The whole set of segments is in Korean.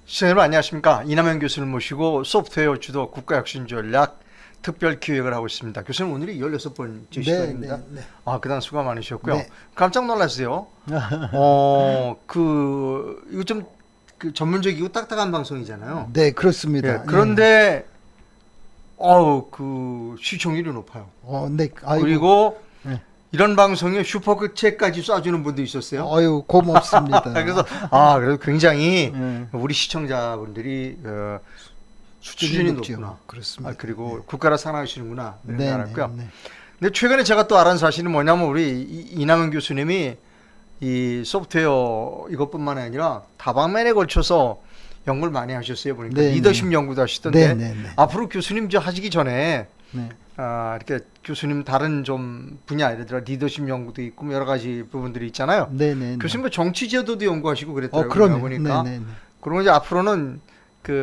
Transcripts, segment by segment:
시청자 여러분 안녕하십니까. 이남현 교수를 모시고 소프트웨어 주도 국가혁신전략 특별기획을 하고 있습니다. 교수님 오늘이 16번째 시간입니다. 네. 그동안 수고 많으셨고요. 네. 깜짝 놀랐어요. 이거 좀 전문적이고 딱딱한 방송이잖아요. 네, 그렇습니다. 예, 그런데 시청률이 높아요. 네. 아이고, 그리고 네. 이런 방송에 슈퍼챗까지 쏴주는 분도 있었어요. 아유, 고맙습니다. 그래서 그래도 굉장히 네. 우리 시청자분들이 수준이 높죠. 높구나. 그렇습니다. 그리고 국가를 사랑하시는구나 이런 네, 걸 알았고요. 네. 근데 최근에 제가 또 알은 사실은 뭐냐면 우리 이남은 교수님이 이 소프트웨어 이것뿐만 아니라 다방면에 걸쳐서 연구를 많이 하셨어요. 보니까 네, 리더십 연구도 하시던데 네. 앞으로 교수님 저 하시기 전에 네. 이렇게 교수님 다른 좀 분야 예를 들어 리더십 연구도 있고 뭐 여러 가지 부분들이 있잖아요. 네. 교수님 뭐 정치제도도 연구하시고 그랬더라고요. 그럼요. 보니까. 네. 그러면 이제 앞으로는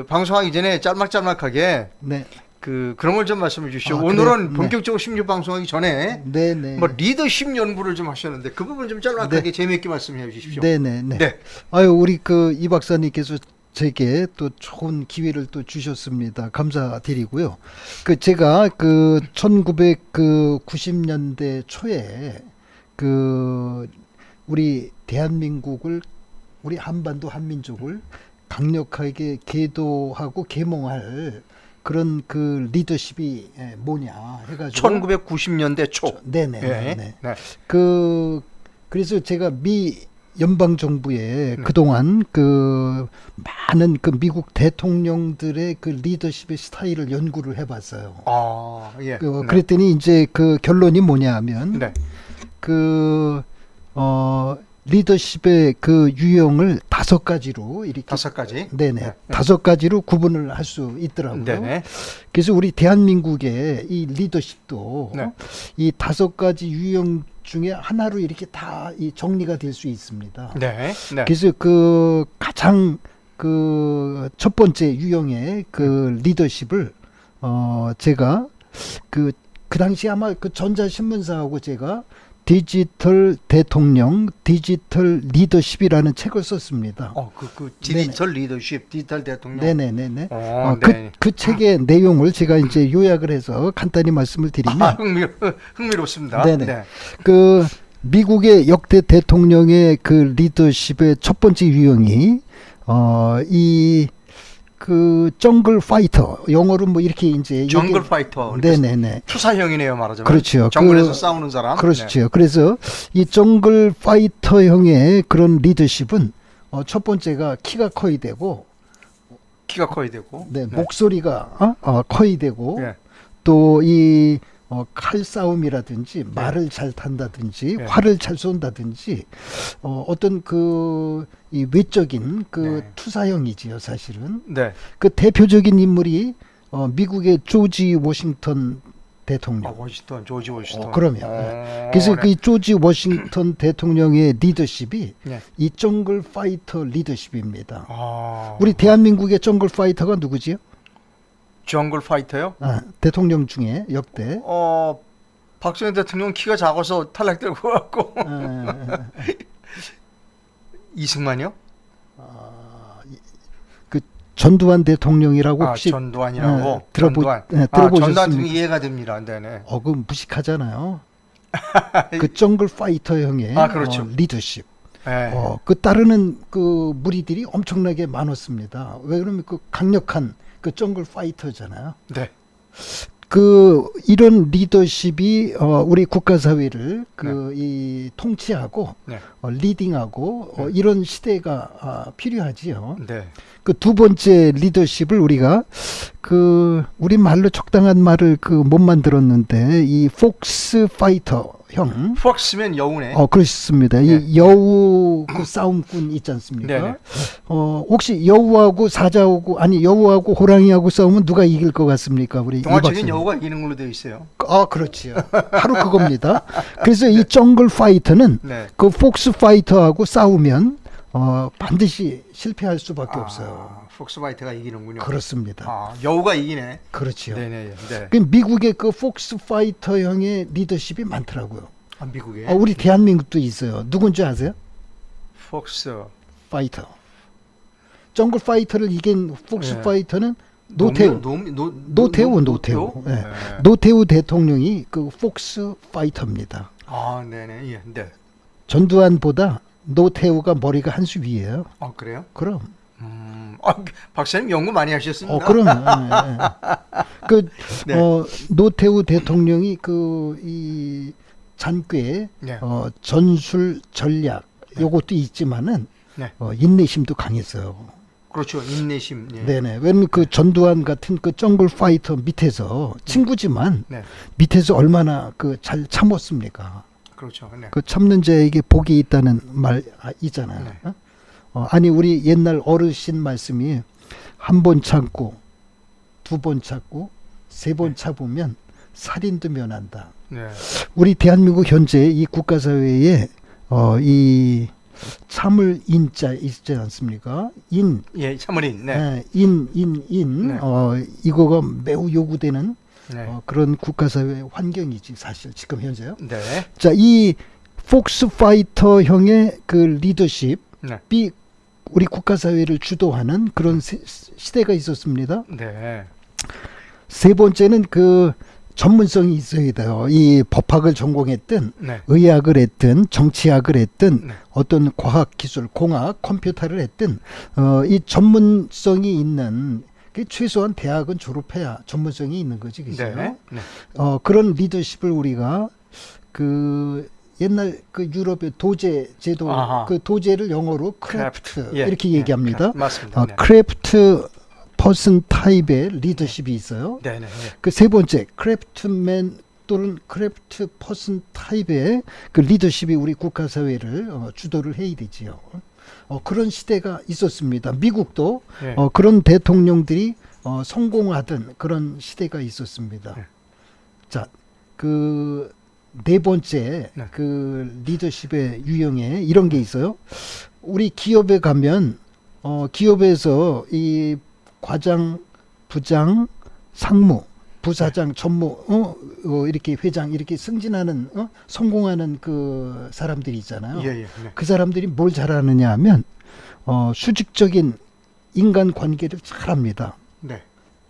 방송하기 전에 짤막짤막하게 네. 그런 걸 좀 말씀해 주시죠. 그래요? 오늘은 네. 본격적으로 16 방송하기 전에 네. 뭐 리더십 연구를 좀 하셨는데 그 부분 좀 짤막하게 재미있게 말씀해 주십시오. 네. 네. 아유, 우리 이 박사님께서 제게 또 좋은 기회를 또 주셨습니다. 감사드리고요. 제가 1990년대 초에 우리 대한민국을 우리 한반도 한민족을 강력하게 계도하고 계몽할 그런 리더십이 뭐냐 해가지고 1990년대 초. 네네. 네. 그래서 제가 미 연방 정부에 그동안 많은 미국 대통령들의 리더십의 스타일을 연구를 해봤어요. 예. 그랬더니 이제 결론이 뭐냐 하면 네. 리더십의 유형을 5가지로 이렇게 5가지. 네네 5가지로 구분을 할 수 있더라고요. 네네. 그래서 우리 대한민국의 이 리더십도 네. 이 5가지 유형 중에 하나로 이렇게 다 정리가 될 수 있습니다. 네. 그래서 가장 첫 번째 유형의 리더십을 제가 그 당시 아마 전자신문사하고 제가 디지털 대통령, 디지털 리더십이라는 책을 썼습니다. 디지털 리더십, 디지털 대통령. 네네네. 네. 그 책의 내용을 제가 이제 요약을 해서 간단히 말씀을 드리면, 흥미롭습니다. 네네. 네. 미국의 역대 대통령의 리더십의 첫 번째 유형이 정글 파이터, 영어로 뭐 이렇게 이제 정글 파이터. 네네네. 투사형이네요, 말하자면. 그렇죠. 정글에서 싸우는 사람. 그렇죠. 네. 그래서 이 정글 파이터형의 그런 리더십은 첫 번째가 키가 커야 되고, 키가 커야 되고. 네. 목소리가 커야 되고, 네. 또 이 칼싸움이라든지 말을 잘 탄다든지 활을 잘 쏜다든지 어떤 이 외적인 투사형이지요, 사실은. 네. 대표적인 인물이 미국의 조지 워싱턴 대통령. 조지 워싱턴. 그러면 그래서 이 조지 워싱턴 대통령의 리더십이 이 정글 파이터 리더십입니다. 우리 대한민국의 정글 파이터가 누구지요? 정글 파이터요? 대통령 중에 역대. 박정희 대통령 키가 작아서 탈락될 것 같고. 이승만이요? 전두환 대통령이라고 혹시 전두환이라고. 들어보셨습니까? 전두환 등 이해가 됩니다. 네네. 그 무식하잖아요. 정글 파이터형의 그렇죠. 리더십. 네. 따르는 무리들이 엄청나게 많았습니다. 왜 그러면 강력한 정글 파이터잖아요. 네. 이런 리더십이 우리 국가 사회를 이 통치하고 리딩하고 이런 시대가 필요하지요. 네. 두 번째 리더십을 우리가 우리 말로 적당한 말을 못 만들었는데 이 폭스 파이터형. 폭스면 여우네. 그렇습니다. 이 여우 싸움꾼 있지 않습니까? 네네. 혹시 여우하고 여우하고 호랑이하고 싸우면 누가 이길 것 같습니까? 우리 동화책엔 여우가 이기는 걸로 되어 있어요. 그렇지요. 바로 그겁니다. 그래서 이 정글 파이터는 폭스 파이터하고 싸우면 반드시 실패할 수밖에 없어요. 폭스 파이터가 이기는군요. 그렇습니다. 여우가 이기네. 그렇지요. 네네. 네. 미국의 폭스 파이터형의 리더십이 많더라고요. 미국에? 우리 대한민국도 있어요. 누군지 아세요? 폭스 파이터. 정글 파이터를 이긴 폭스 네. 파이터는 노태우. 노태우. 네. 네. 노태우 대통령이 그 폭스 파이터입니다. 아, 네네. 예, 네. 전두환보다 노태우가 머리가 한 수 위에요. 아, 그래요? 그럼. 박사님 연구 많이 하셨습니다. 그럼. 그 네. 노태우 대통령이 그 이 잔꾀 네. 전술 전략 요것도 있지만은 네. 인내심도 강했어요. 그렇죠. 인내심. 예. 네네. 왜냐면 그 전두환 같은 그 정글 파이터 밑에서 친구지만 네. 밑에서 얼마나 그 잘 참았습니까? 그렇죠. 네. 그 참는 자에게 복이 있다는 말 있잖아요. 네. 아니 우리 옛날 어르신 말씀이 한 번 참고 두 번 참고 세 번 참으면 살인도 면한다. 네. 우리 대한민국 현재 이 국가사회에 이 참을 인자 있지 않습니까? 인, 예, 참을인. 네. 인. 네. 이거가 매우 요구되는 네. 그런 국가사회 환경이지 사실 지금 현재요. 네. 자, 이 폭스 파이터형의 그 리더십이 네. 우리 국가사회를 주도하는 그런 시대가 있었습니다. 네. 세 번째는 그 전문성이 있어야 돼요. 이 법학을 전공했든 네. 의학을 했든 정치학을 했든 네. 어떤 과학기술, 공학, 컴퓨터를 했든 이 전문성이 있는 최소한 대학은 졸업해야 전문성이 있는 거지, 그죠? 네. 네. 그런 리더십을 우리가 그 옛날 그 유럽의 도제 제도, 아하. 그 도제를 영어로 크래프트 예. 이렇게 예. 얘기합니다. 맞습니다. 네. 크래프트 퍼슨 타입의 리더십이 있어요. 네. 네. 그 세 번째 크래프트맨 또는 크래프트 퍼슨 타입의 그 리더십이 우리 국가 사회를 주도를 해야 되지요. 그런 시대가 있었습니다. 미국도 네. 그런 대통령들이 성공하던 그런 시대가 있었습니다. 네. 자, 그 네 번째 네. 그 리더십의 유형에 이런 게 있어요. 우리 기업에 가면 기업에서 이 과장, 부장, 상무, 부사장, 전무, 이렇게 회장 이렇게 승진하는 성공하는 그 사람들이 있잖아요. 예. 예. 네. 그 사람들이 뭘 잘하느냐 하면 수직적인 인간 관계를 잘합니다. 네.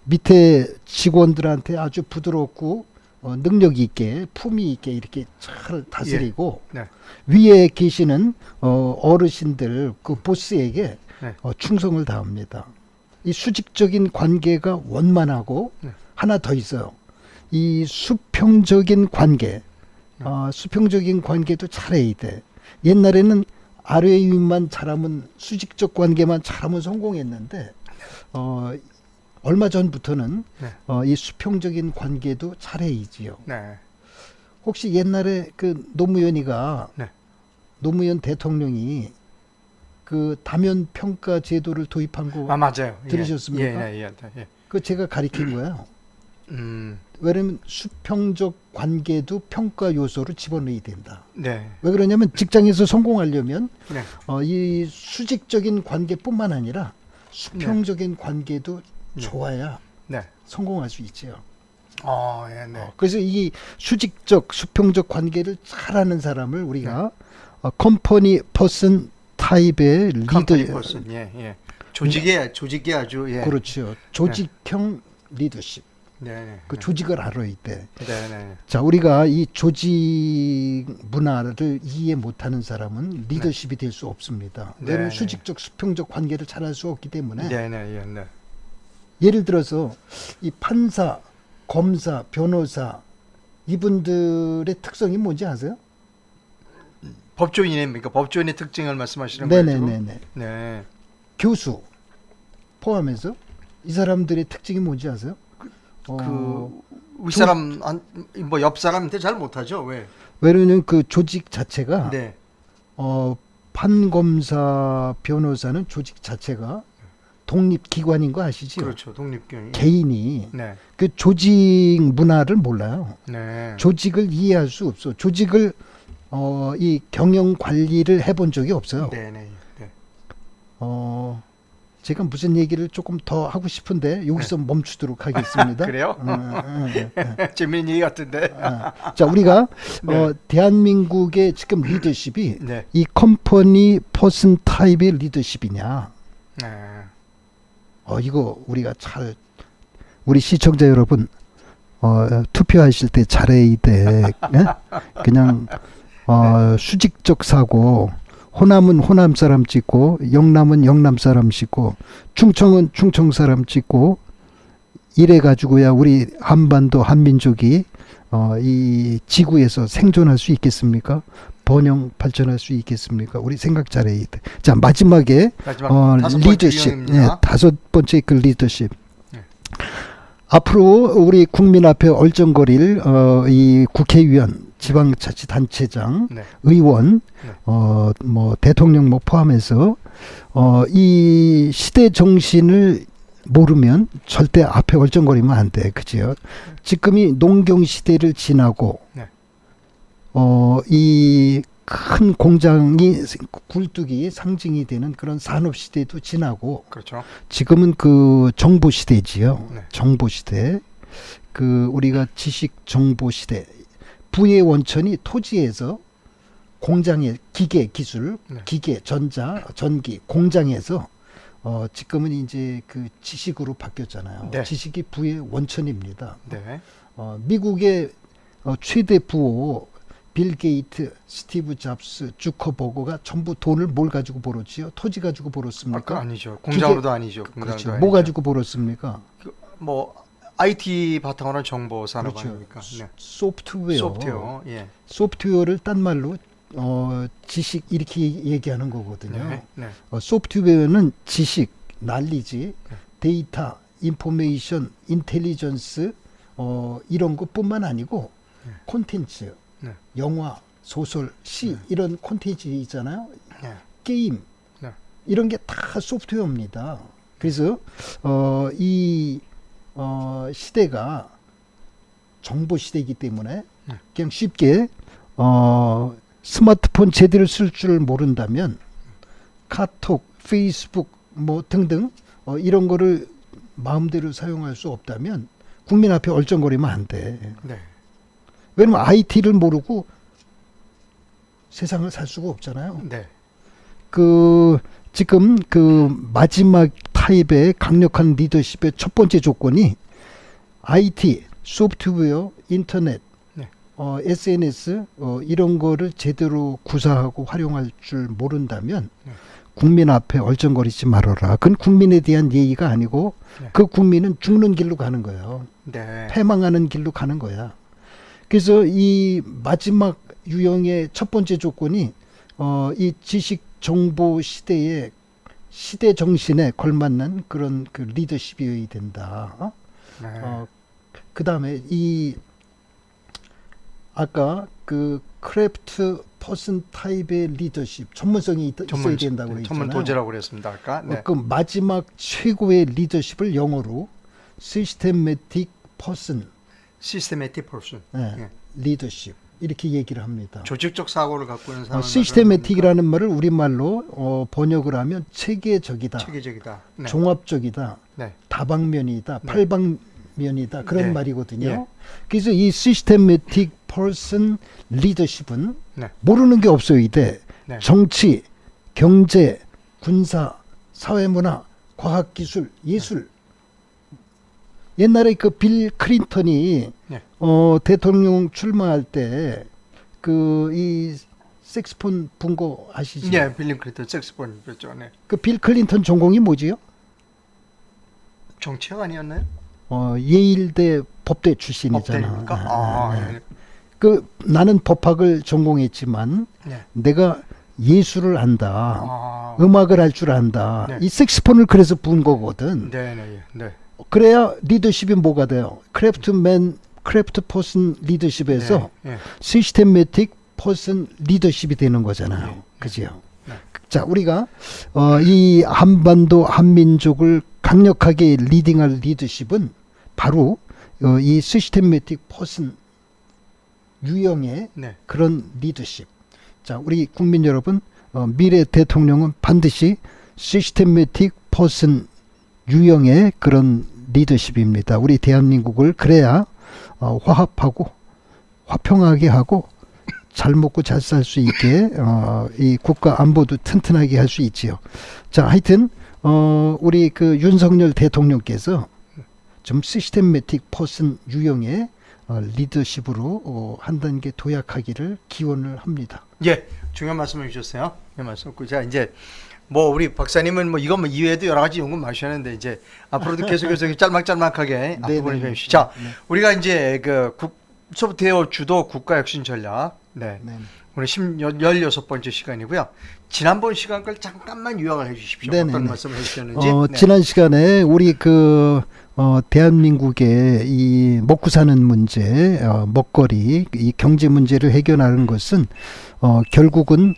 밑에 직원들한테 아주 부드럽고 능력 있게 품위 있게 이렇게 잘 다스리고 네. 위에 계시는 어르신들 그 보스에게 네. 충성을 다합니다. 이 수직적인 관계가 원만하고 네. 하나 더 있어요. 이 수평적인 관계, 수평적인 관계도 잘해야 돼. 옛날에는 아래 위만 잘하면 수직적 관계만 잘하면 성공했는데 얼마 전부터는 네. 이 수평적인 관계도 잘해야지요. 네. 혹시 옛날에 그 노무현이가 네. 노무현 대통령이 그 다면 평가 제도를 도입한 거 맞아요. 들으셨습니까? 예. 예. 그 제가 가리킨 거예요. 음. 왜냐면 수평적 관계도 평가 요소로 집어넣어야 된다. 네. 왜 그러냐면 직장에서 성공하려면 네. 이 수직적인 관계뿐만 아니라 수평적인 관계도 네. 좋아야 네. 성공할 수 있죠. 예, 네. 그래서 이 수직적, 수평적 관계를 잘하는 사람을 우리가 컴퍼니 퍼슨 타입의 컴퍼니 리더, 퍼슨. 예. 조직에 아주 예. 그렇죠. 조직형 리더십. 네. 그 조직을 알아야 돼. 네. 자, 우리가 이 조직 문화를 이해 못하는 사람은 리더십이 될 수 없습니다. 네. 왜냐하면 수직적, 수평적 관계를 잘할 수 없기 때문에. 네. 예를 들어서 이 판사, 검사, 변호사 이분들의 특성이 뭔지 아세요? 법조인입니까? 법조인의 특징을 말씀하시는 거죠? 네네네네. 네. 교수 포함해서 이 사람들의 특징이 뭔지 아세요? 윗사람 뭐 옆 사람한테 잘 못하죠. 왜? 왜냐면 그 조직 자체가 네. 판검사 변호사는 조직 자체가 독립기관인 거 아시죠? 그렇죠. 독립경이. 개인이 네. 그 조직 문화를 몰라요. 네. 조직을 이해할 수 없어. 조직을 이 경영 관리를 해본 적이 없어요. 네. 제가 무슨 얘기를 조금 더 하고 싶은데 여기서 멈추도록 하겠습니다. 그래요? 재밌는 얘기 같은데. 자, 우리가 네. 대한민국의 지금 리더십이 네. 이 컴퍼니 퍼슨 타입의 리더십이냐? 네. 이거 우리가 우리 시청자 여러분 투표하실 때 잘해야 돼. 예? 그냥 수직적 사고. 호남은 호남 사람 찍고, 영남은 영남 사람 찍고, 충청은 충청 사람 찍고, 이래 가지고야 우리 한반도 한민족이 이 지구에서 생존할 수 있겠습니까? 번영 발전할 수 있겠습니까? 우리 생각 잘해야 돼. 자, 마지막에 다섯 번째 리더십. 유형입니다. 다섯 번째 그 리더십. 네. 앞으로 우리 국민 앞에 얼쩡거릴 이 국회의원, 지방자치단체장, 네. 의원, 네. 뭐 대통령 뭐 포함해서 이 시대 정신을 모르면 절대 앞에 얼쩡거리면 안 돼, 그지요? 지금이 농경 시대를 지나고 네. 이 큰 공장이 굴뚝이 상징이 되는 그런 산업 시대도 지나고 그렇죠. 지금은 그 정보 시대지요. 네. 정보 시대. 그 우리가 지식 정보 시대. 부의 원천이 토지에서 공장의 기계 기술, 네. 기계 전자, 전기 공장에서 지금은 이제 그 지식으로 바뀌었잖아요. 네. 지식이 부의 원천입니다. 네. 미국의 최대 부호 빌 게이트, 스티브 잡스, 주커버거가 전부 돈을 뭘 가지고 벌었지요? 토지 가지고 벌었습니까? 아니죠. 공장으로도 아니죠. 공장으로도 그렇죠. 아니죠. 뭐 가지고 벌었습니까? 뭐 IT 바탕으로 정보 산업 그렇죠. 아닙니까? 네. 소프트웨어. 소프트웨어. 예. 소프트웨어를 딴 말로 지식 이렇게 얘기하는 거거든요. 네. 네. 소프트웨어는 지식, 난리지, 데이터, 인포메이션, 인텔리전스 이런 것뿐만 아니고 콘텐츠, 네. 영화, 소설, 시 이런 콘텐츠 있잖아요. 네. 게임 네. 이런 게 다 소프트웨어입니다. 그래서 이 시대가 정보 시대이기 때문에 그냥 쉽게 스마트폰 제대로 쓸 줄 모른다면 카톡, 페이스북 뭐 등등 이런 거를 마음대로 사용할 수 없다면 국민 앞에 얼쩡거리면 안 돼. 네. 왜냐면 IT를 모르고 세상을 살 수가 없잖아요. 네. 지금 마지막 타입의 강력한 리더십의 첫 번째 조건이 IT, 소프트웨어, 인터넷, 네. SNS 이런 거를 제대로 구사하고 활용할 줄 모른다면 네. 국민 앞에 얼쩡거리지 말아라. 그건 국민에 대한 예의가 아니고 네. 그 국민은 죽는 길로 가는 거예요. 네. 패망하는 길로 가는 거야. 그래서 이 마지막 유형의 첫 번째 조건이 이 지식 정보 시대의 시대 정신에 걸맞는 그런 그 리더십이어야 된다. 네. 그 다음에 아까 그 크래프트 퍼슨 타입의 리더십 전문성이 있어야 된다고 그랬잖아요. 전문 도제라고 그랬습니다. 아까. 네. 그 마지막 최고의 리더십을 영어로 시스테매틱 퍼슨 시스테매틱 퍼슨. 네, 리더십 이렇게 얘기를 합니다. 조직적 사고를 갖고 있는 사람. 시스테매틱이라는 말을 우리말로 번역을 하면 체계적이다, 체계적이다. 네. 종합적이다, 네. 다방면이다, 네. 팔방면이다 그런 네. 말이거든요. 네. 그래서 이 시스테매틱 퍼슨 리더십은 네. 모르는 게 없어야 돼. 네. 정치, 경제, 군사, 사회문화, 과학기술, 예술. 옛날에 그 빌 클린턴이 네. 대통령 출마할 때 그 이 색스폰 분 거 아시죠? 네, 빌리 클린턴 색스폰 그랬죠. 네. 그 빌 클린턴 전공이 뭐지요? 정치학 아니었나요? 예일대 법대 출신이잖아. 법대입니까? 네. 나는 법학을 전공했지만 네. 내가 예술을 안다. 아. 음악을 할 줄 안다. 네. 이 색스폰을 그래서 부은 거거든. 네, 네, 네. 그래야 리더십이 뭐가 돼요? 크래프트 퍼슨 리더십에서 네, 네. 시스테매틱 퍼슨 리더십이 되는 거잖아요. 네. 그지요? 네. 자, 우리가 이 한반도 한민족을 강력하게 리딩할 리더십은 바로 이 시스테매틱 퍼슨 유형의 네. 그런 리더십. 자, 우리 국민 여러분, 미래 대통령은 반드시 시스테매틱 퍼슨 유형의 그런 리더십입니다. 우리 대한민국을 그래야 화합하고 화평하게 하고 잘 먹고 잘 살 수 있게 이 국가 안보도 튼튼하게 할 수 있지요. 자, 하여튼 우리 그 윤석열 대통령께서 좀 시스템매틱 퍼슨 유형의 리더십으로 한 단계 도약하기를 기원을 합니다. 예, 중요한 말씀을 주셨어요. 예, 말씀. 자, 이제 뭐 우리 박사님은 뭐 이거 뭐 이외에도 여러 가지 연구 마셨는데 이제 앞으로도 계속해서 짤막짤막하게 앞부분을 좀 해주시죠. 자, 우리가 이제 그 소프트웨어 주도 국가 혁신 전략. 네. 네. 오늘 16번째 시간이고요. 지난번 시간 걸 잠깐만 요약을 해 주십시오. 네네네. 어떤 말씀을 해 주셨는지. 네. 지난 시간에 우리 대한민국의 이 먹고 사는 문제, 먹거리, 이 경제 문제를 해결하는 것은 결국은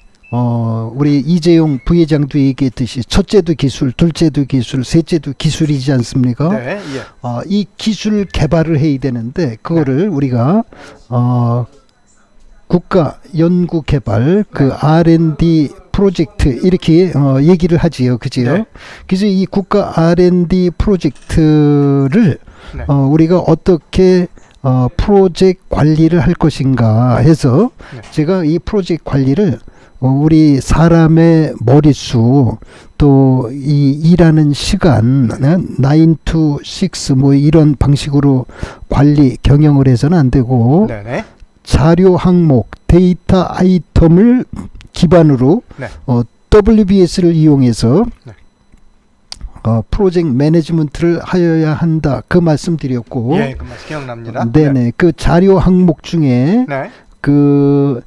우리 이재용 부회장도 얘기했듯이 첫째도 기술, 둘째도 기술, 셋째도 기술이지 않습니까? 네, 예. 이 기술 개발을 해야 되는데 그거를 우리가 국가 연구 개발 그 R&D 프로젝트 이렇게 얘기를 하지요, 그지요? 네. 그래서 이 국가 R&D 프로젝트를 네. 우리가 어떻게 프로젝트 관리를 할 것인가 해서 네. 제가 이 프로젝트 관리를 우리 사람의 머릿수 또 이 일하는 시간 9 to 6 뭐 이런 방식으로 관리 경영을 해서는 안 되고 네네. 자료 항목 데이터 아이템을 기반으로 네. WBS를 이용해서 네. 프로젝트 매니지먼트를 하여야 한다 그 말씀드렸고 예, 그 말씀 기억납니다. 네네 그 자료 항목 중에 네. 그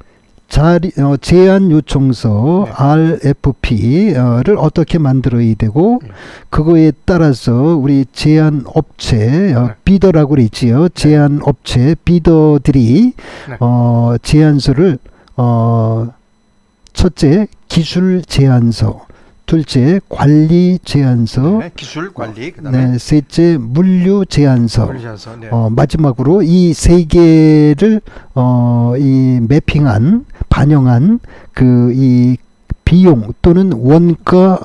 제안 요청서 네. RFP를 어떻게 만들어야 되고 그거에 따라서 우리 제안 업체 비더라고 그랬지요. 제안 업체 비더들이 네. 제안서를 첫째 기술 제안서, 둘째 관리 제안서, 네. 기술 관리 그다음에 네, 셋째 물류 제안서. 관리자서. 네. 마지막으로 이 세 개를 이 매핑한 반영한 그 이 비용 또는 원가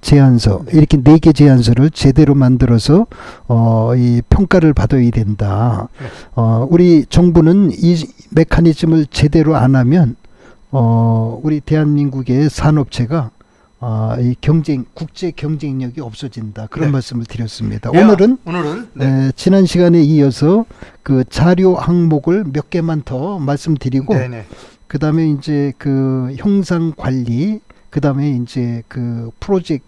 제안서 이렇게 4개 제안서를 제대로 만들어서 이 평가를 받아야 된다. 네. 우리 정부는 이 메커니즘을 제대로 안 하면 우리 대한민국의 산업체가 이 국제 경쟁력이 없어진다. 그런 네. 말씀을 드렸습니다. 예, 오늘은 네. 지난 시간에 이어서 그 자료 항목을 몇 개만 더 말씀드리고 네네. 그다음에 이제 그 형상 관리 그다음에 이제 그 프로젝트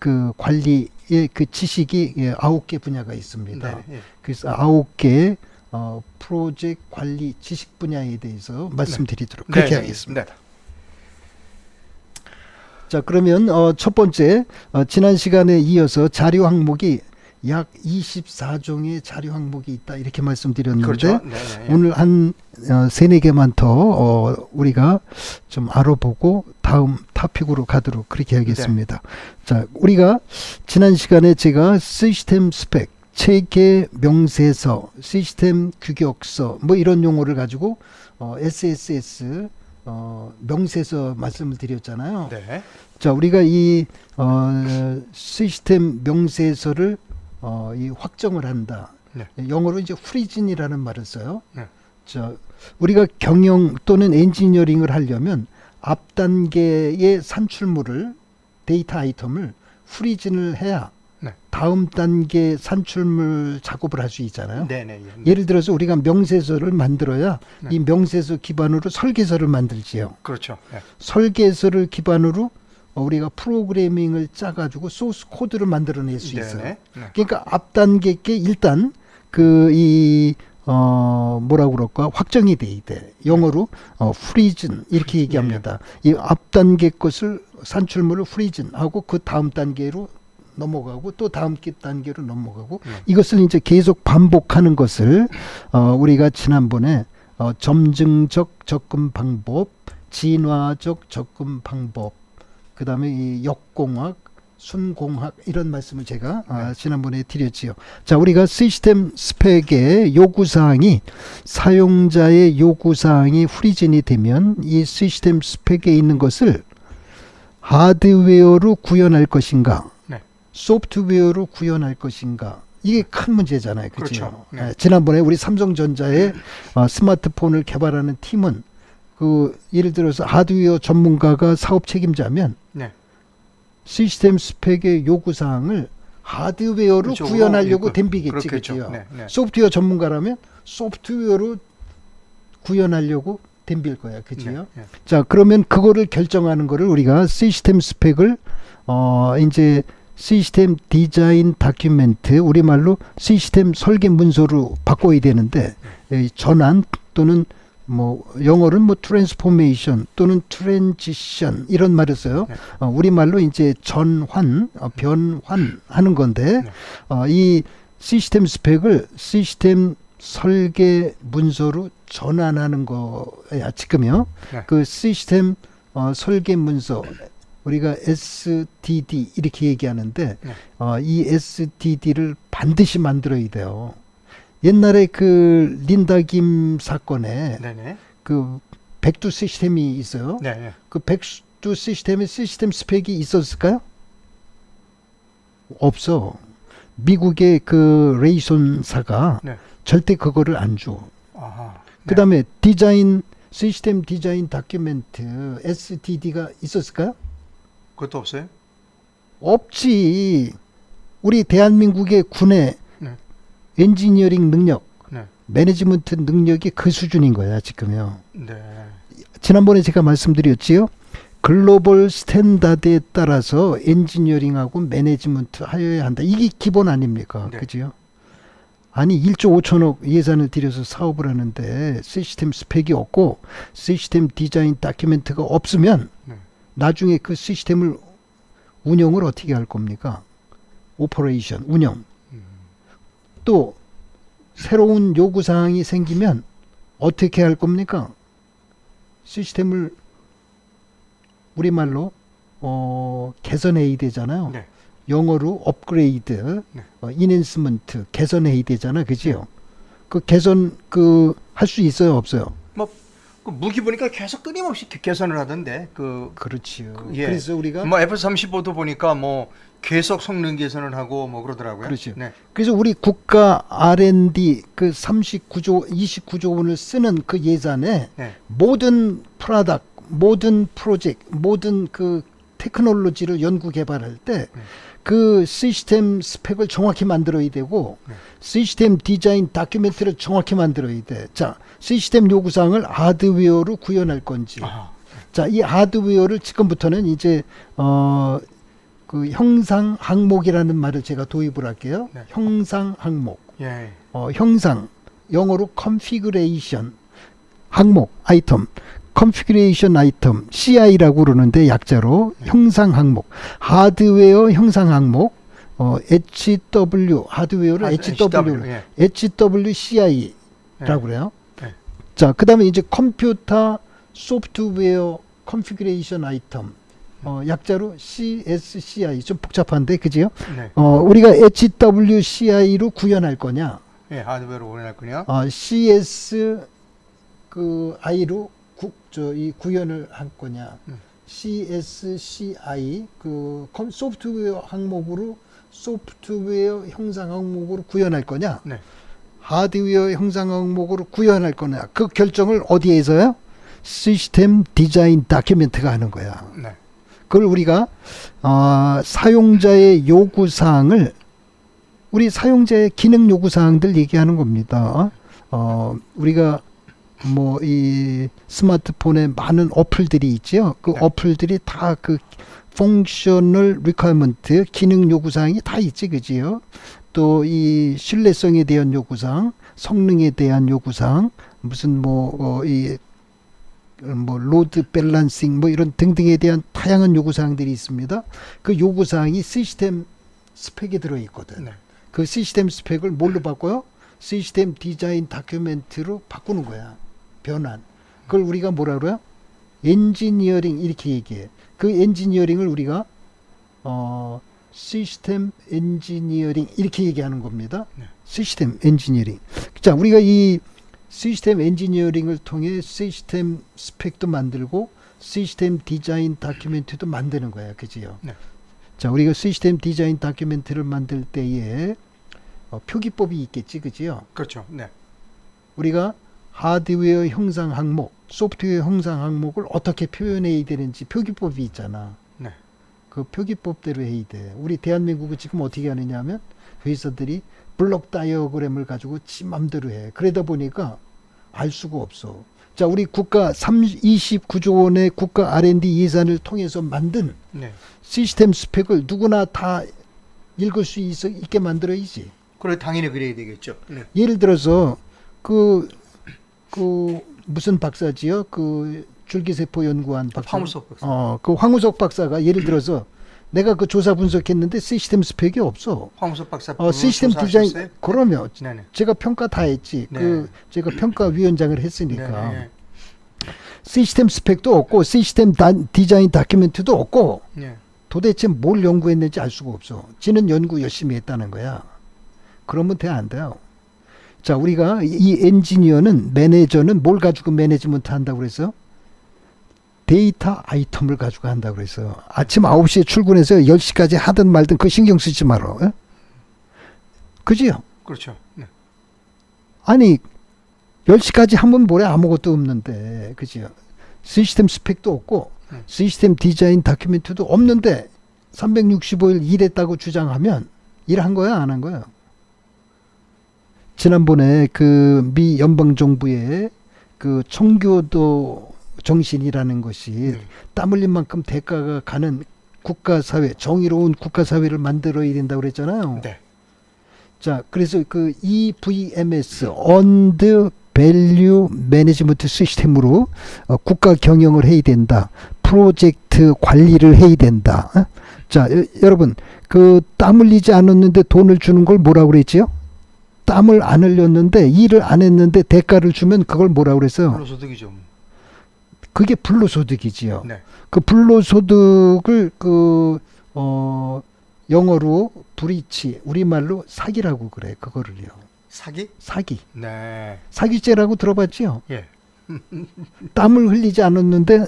그 관리의 그 지식이 9개 분야가 있습니다. 네. 예. 그래서 9개 프로젝트 관리 지식 분야에 대해서 말씀드리도록 그렇게 네. 하겠습니다. 네. 자 그러면 첫 번째 지난 시간에 이어서 자료 항목이 약 24종의 자료 항목이 있다 이렇게 말씀드렸는데 그렇죠. 네네. 오늘 한 3-4개만 더 우리가 좀 알아보고 다음 토픽으로 가도록 그렇게 하겠습니다. 자 우리가 지난 시간에 제가 시스템 스펙 체계 명세서 시스템 규격서 뭐 이런 용어를 가지고 SSS 명세서 말씀을 드렸잖아요. 네. 자, 우리가 이 시스템 명세서를 이 확정을 한다. 네. 영어로 이제 프리즌이라는 말을 써요. 네. 자, 우리가 경영 또는 엔지니어링을 하려면 앞 단계의 산출물을 데이터 아이템을 프리즌을 해야 네. 다음 단계 산출물 작업을 할 수 있잖아요. 네네. 예를 들어서 우리가 명세서를 만들어야 네. 이 명세서 기반으로 설계서를 만들지요. 그렇죠. 네. 설계서를 기반으로 우리가 프로그래밍을 짜가지고 소스 코드를 만들어낼 수 있어요. 네네. 네. 그러니까 앞 단계께 일단 그 이 뭐라고 그럴까 확정이 돼야 돼. 영어로 프리즌 이렇게 얘기합니다. 이 앞 단계 것을 산출물을 프리즌 하고 그 다음 단계로 넘어가고 또 다음 단계로 넘어가고 이것을 이제 계속 반복하는 것을 우리가 지난번에 점증적 접근 방법, 진화적 접근 방법, 그 다음에 이 역공학, 순공학 이런 말씀을 제가 지난번에 드렸지요. 자, 우리가 시스템 스펙의 요구사항이 사용자의 요구사항이 프리즌이 되면 이 시스템 스펙에 있는 것을 하드웨어로 구현할 것인가 소프트웨어로 구현할 것인가 이게 큰 문제잖아요. 그렇죠? 네. 지난번에 우리 삼성전자의 스마트폰을 개발하는 팀은 그 예를 들어서 하드웨어 전문가가 사업 책임자면 네. 시스템 스펙의 요구사항을 하드웨어로 그쪽으로 구현하려고 예, 덤비겠지, 그렇겠죠. 그죠? 네, 네. 소프트웨어 전문가라면 소프트웨어로 구현하려고 덤빌 거야, 그지요? 네, 네. 자, 그러면 그거를 결정하는 거를 우리가 시스템 스펙을 이제 시스템 디자인 다큐멘트, 우리말로 시스템 설계 문서로 바꿔야 되는데 이 전환 또는 뭐 영어로는 뭐 트랜스포메이션 또는 트랜지션 이런 말을 써요. 네. 우리말로 이제 전환, 변환 하는 건데 네. 이 시스템 스펙을 시스템 설계 문서로 전환하는 거야 지금요. 네. 그 시스템 설계 문서 우리가 SDD 이렇게 얘기하는데 네. 이 SDD를 반드시 만들어야 돼요. 옛날에 그 린다 김 사건에 네네. 그 백두 시스템이 있어요. 네. 그 백두 시스템에 시스템 스펙이 있었을까요? 없어. 미국의 그 레이손사가 네. 절대 그거를 안 줘. 아하. 네. 그다음에 디자인 시스템 디자인 다큐멘트 SDD가 있었을까요? 그것도 없어요? 없지. 우리 대한민국의 군의 네. 엔지니어링 능력, 네. 매니지먼트 능력이 그 수준인 거야 지금요. 네. 지난번에 제가 말씀드렸지요. 글로벌 스탠다드에 따라서 엔지니어링하고 매니지먼트 하여야 한다. 이게 기본 아닙니까? 네. 그죠? 아니 1조 5천억 예산을 들여서 사업을 하는데 시스템 스펙이 없고 시스템 디자인 다큐멘트가 없으면 네. 나중에 그 시스템을 운영을 어떻게 할 겁니까? 오퍼레이션, 운영. 또 새로운 요구사항이 생기면 어떻게 할 겁니까? 시스템을 우리말로 개선해야 되잖아요. 네. 영어로 업그레이드, 네. 인핸스먼트 개선해야 되잖아, 그지요? 그 개선 그 할 수 있어요, 없어요? 그 무기 보니까 계속 끊임없이 개선을 하던데 그렇지요. 예. 그래서 우리가 뭐 F-35도 보니까 뭐 계속 성능 개선을 하고 뭐 그러더라고요. 그렇죠. 네. 그래서 우리 국가 R&D 그 39조 29조 원을 쓰는 그 예산에 네. 모든 프로덕트, 모든 프로젝트, 모든 그 테크놀로지를 연구 개발할 때 그 시스템 스펙을 정확히 만들어야 되고 시스템 디자인 다큐멘트를 정확히 만들어야 돼. 자, 시스템 요구사항을 하드웨어로 구현할 건지. 아하. 자, 이 하드웨어를 지금부터는 이제 그 형상 항목이라는 말을 제가 도입을 할게요. 네. 형상 항목. 예. 형상 영어로 configuration 항목 아이템 configuration 아이템 CI라고 그러는데 약자로 형상 항목 하드웨어 형상 항목 HW 하드웨어를 HW 예. HWCI라고 네. 그래요. 네. 자, 그다음에 이제 컴퓨터 소프트웨어 컨피그레이션 아이템 약자로 CSCI 좀 복잡한데 그지요? 네. 우리가 HWCI로 구현할 거냐? 예, 하드웨어로 구현할 거냐? CS 그 I로 이 구현을 할 거냐? CSCI 그 소프트웨어 항목으로 소프트웨어 형상 항목으로 구현할 거냐? 네. 하드웨어 형상 항목으로 구현할 거냐? 그 결정을 어디에서요? 시스템 디자인 다큐멘트가 하는 거야. 네. 그걸 우리가 사용자의 요구사항을 우리 사용자의 기능 요구사항들 얘기하는 겁니다. 우리가 뭐 이 스마트폰에 많은 어플들이 있죠. 그 네. 어플들이 다 그 펑셔널 리퀘어먼트 기능 요구사항이 다 있지, 그지요? 또 이 신뢰성에 대한 요구사항, 성능에 대한 요구사항, 무슨 뭐 로드 밸런싱 뭐 이런 등등에 대한 다양한 요구사항들이 있습니다. 그 요구사항이 시스템 스펙에 들어있거든. 네. 그 시스템 스펙을 뭘로 바꿔요? 시스템 디자인 다큐멘트로 바꾸는 거야. 변환. 그걸 우리가 뭐라 그래요? 엔지니어링 이렇게 얘기해. 그 엔지니어링을 우리가 시스템 엔지니어링 이렇게 얘기하는 겁니다. 네. 시스템 엔지니어링. 자, 우리가 이 시스템 엔지니어링을 통해 시스템 스펙도 만들고 시스템 디자인 다큐멘트도 만드는 거야. 그지요? 네. 자, 우리가 시스템 디자인 다큐멘트를 만들 때에 표기법이 있겠지. 그지요? 그렇죠. 네. 우리가 하드웨어 형상 항목, 소프트웨어 형상 항목을 어떻게 표현해야 되는지 표기법이 있잖아. 네. 그 표기법대로 해야 돼. 우리 대한민국은 지금 어떻게 하느냐 하면 회사들이 블록 다이어그램을 가지고 지 맘대로 해. 그러다 보니까 알 수가 없어. 자, 우리 국가 29조 원의 국가 R&D 예산을 통해서 만든 네. 시스템 스펙을 누구나 다 읽을 수 있게 만들어야지. 그래 당연히 그래야 되겠죠. 네. 예를 들어서 그 무슨 박사지요? 그 줄기세포 연구한 박사. 황우석 박사. 그 황우석 박사가 예를 들어서 내가 그 조사 분석했는데 시스템 스펙이 없어. 황우석 박사 시스템 디자인 그러면 네네. 제가 평가 다 했지. 네. 제가 평가위원장을 했으니까 네. 시스템 스펙도 없고 시스템 디자인 다큐멘트도 없고 네. 도대체 뭘 연구했는지 알 수가 없어. 지는 연구 열심히 했다는 거야. 그러면 돼 안 돼요. 자, 우리가 이 엔지니어는 매니저는 뭘 가지고 매니지먼트 한다고 그랬어? 데이터 아이템을 가지고 한다고 그랬어. 아침 9시에 출근해서 10시까지 하든 말든 그 신경 쓰지 마라. 에? 그지요? 그렇죠. 네. 아니 10시까지 하면 뭐래 아무것도 없는데 그지요? 시스템 스펙도 없고 시스템 디자인 다큐멘트도 없는데 365일 일했다고 주장하면 일한 거야 안 한 거야? 지난번에 그 미 연방정부의 그 청교도 정신이라는 것이 땀 흘린 만큼 대가가 가는 국가사회, 정의로운 국가사회를 만들어야 된다고 그랬잖아요. 네. 자, 그래서 그 EVMS, Earned Value Management 시스템으로 국가 경영을 해야 된다. 프로젝트 관리를 해야 된다. 자, 여러분, 그 땀 흘리지 않았는데 돈을 주는 걸 뭐라고 그랬지요? 땀을 안 흘렸는데 일을 안 했는데 대가를 주면 그걸 뭐라고 그랬어요? 불로소득이죠. 그게 불로소득이지요. 네. 그 불로소득을 영어로 브리치, 우리말로 사기라고 그래. 그거를요. 사기? 사기. 네. 사기죄라고 들어봤지요? 예. 땀을 흘리지 않았는데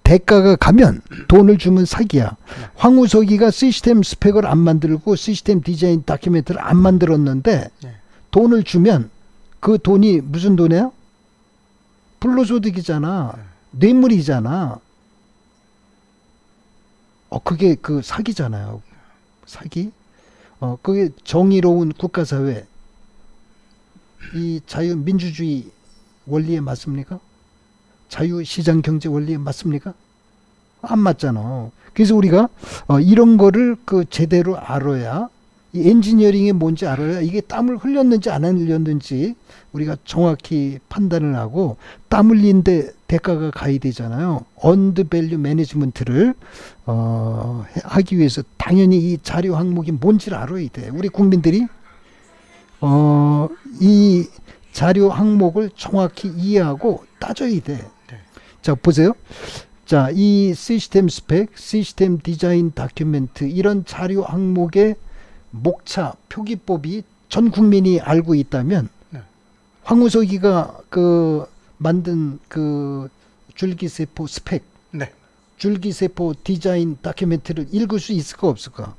대가가 가면 돈을 주면 사기야. 황우석이가 시스템 스펙을 안 만들고 시스템 디자인 다큐멘트를 안 만들었는데 네. 돈을 주면 그 돈이 무슨 돈이에요? 불로소득이잖아. 뇌물이잖아. 그게 그 사기잖아요. 사기? 그게 정의로운 국가사회, 이 자유민주주의 원리에 맞습니까? 자유시장 경제 원리에 맞습니까? 안 맞잖아. 그래서 우리가 이런 거를 그 제대로 알아야, 이 엔지니어링이 뭔지 알아야 이게 땀을 흘렸는지 안 흘렸는지 우리가 정확히 판단을 하고, 땀 흘린데 대가가 가야 되잖아요. 언드 밸류 매니지먼트를 하기 위해서 당연히 이 자료 항목이 뭔지를 알아야 돼. 우리 국민들이 이 자료 항목을 정확히 이해하고 따져야 돼. 네. 자, 보세요. 자, 이 시스템 스펙, 시스템 디자인 다큐멘트, 이런 자료 항목의 목차, 표기법이 전 국민이 알고 있다면, 네. 황우석이가 그 만든 그 줄기세포 스펙, 네. 줄기세포 디자인 다큐멘트를 읽을 수 있을까 없을까?